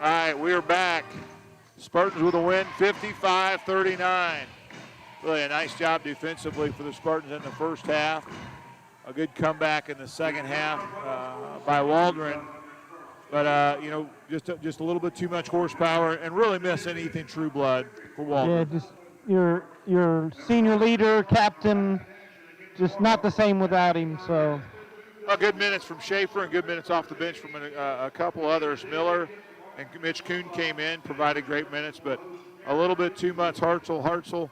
All right, we are back. Spartans with a win, 55-39. Really a nice job defensively for the Spartans in the first half. A good comeback in the second half by Waldron. But, just a little bit too much horsepower and really missing Ethan Trueblood for Waldron. Yeah, just your senior leader, captain, just not the same without him. So. Good minutes from Schaefer and good minutes off the bench from a couple others. Miller and Mitch Kuhn came in, provided great minutes, but a little bit too much Hartzell.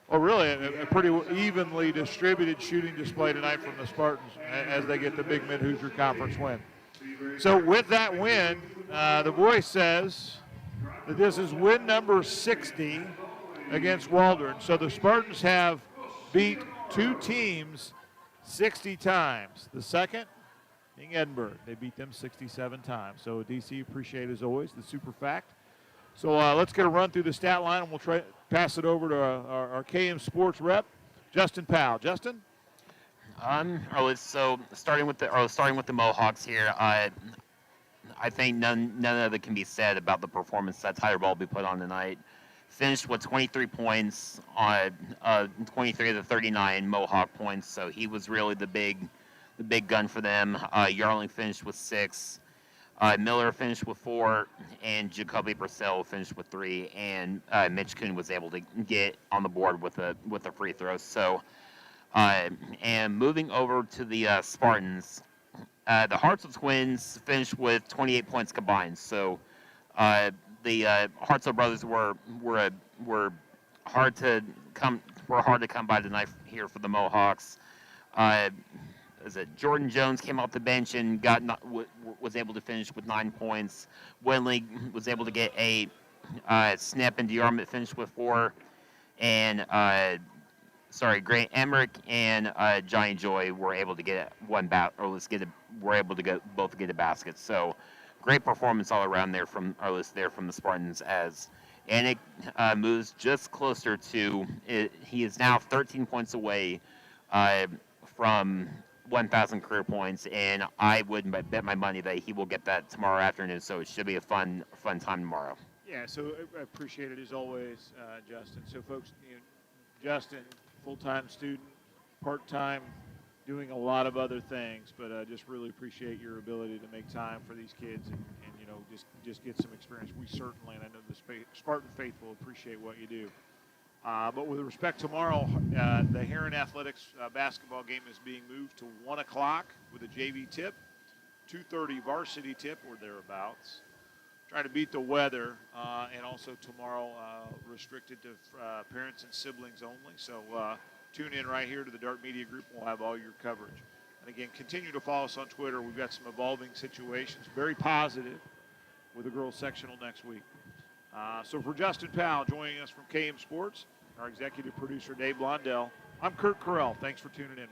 Well, really a pretty evenly distributed shooting display tonight from the Spartans as they get the big Mid-Hoosier Conference win. So with that win, the voice says that this is win number 60 against Waldron. So the Spartans have beat two teams 60 times. The second being Edinburgh. They beat them 67 times. So DC, appreciate as always the super fact. So let's get a run through the stat line, and we'll pass it over to our KM Sports rep, Justin Powell. Justin? So starting with the Mohawks here, I think none of it can be said about the performance that Tyler Ball put on tonight. Finished with 23 points on 23 of the 39 Mohawk points, so he was really the big gun for them. Yarling finished with 6. Miller finished with 4, and Jacoby Purcell finished with 3, and Mitch Kuhn was able to get on the board with a free throw. So, and moving over to the Spartans, the Hartzell twins finished with 28 points combined. So, the Hartzell brothers were hard to come by tonight here for the Mohawks. Jordan Jones came off the bench and was able to finish with 9 points. Winley was able to get 8. Snip and Diarmid finished with 4. And Grant Emmerich and Johnny Joy were able to get both get a basket. So great performance all around there from the Spartans as Anik moves just closer to it. He is now 13 points away from 1,000 career points, and I would bet my money that he will get that tomorrow afternoon. So it should be a fun time tomorrow. Yeah, so I appreciate it as always, Justin. So folks, Justin, full-time student, part-time, doing a lot of other things, but just really appreciate your ability to make time for these kids and just get some experience. We certainly, and I know the Spartan faithful, appreciate what you do. But with respect to tomorrow, the Heron Athletics basketball game is being moved to 1 o'clock with a JV tip, 2:30 varsity tip or thereabouts. Trying to beat the weather, and also tomorrow restricted to parents and siblings only. So tune in right here to the Dart Media Group. We'll have all your coverage. And again, continue to follow us on Twitter. We've got some evolving situations, very positive, with the girls sectional next week. So for Justin Powell joining us from KM Sports, our executive producer Dave Blondell, I'm Kurt Carell. Thanks for tuning in.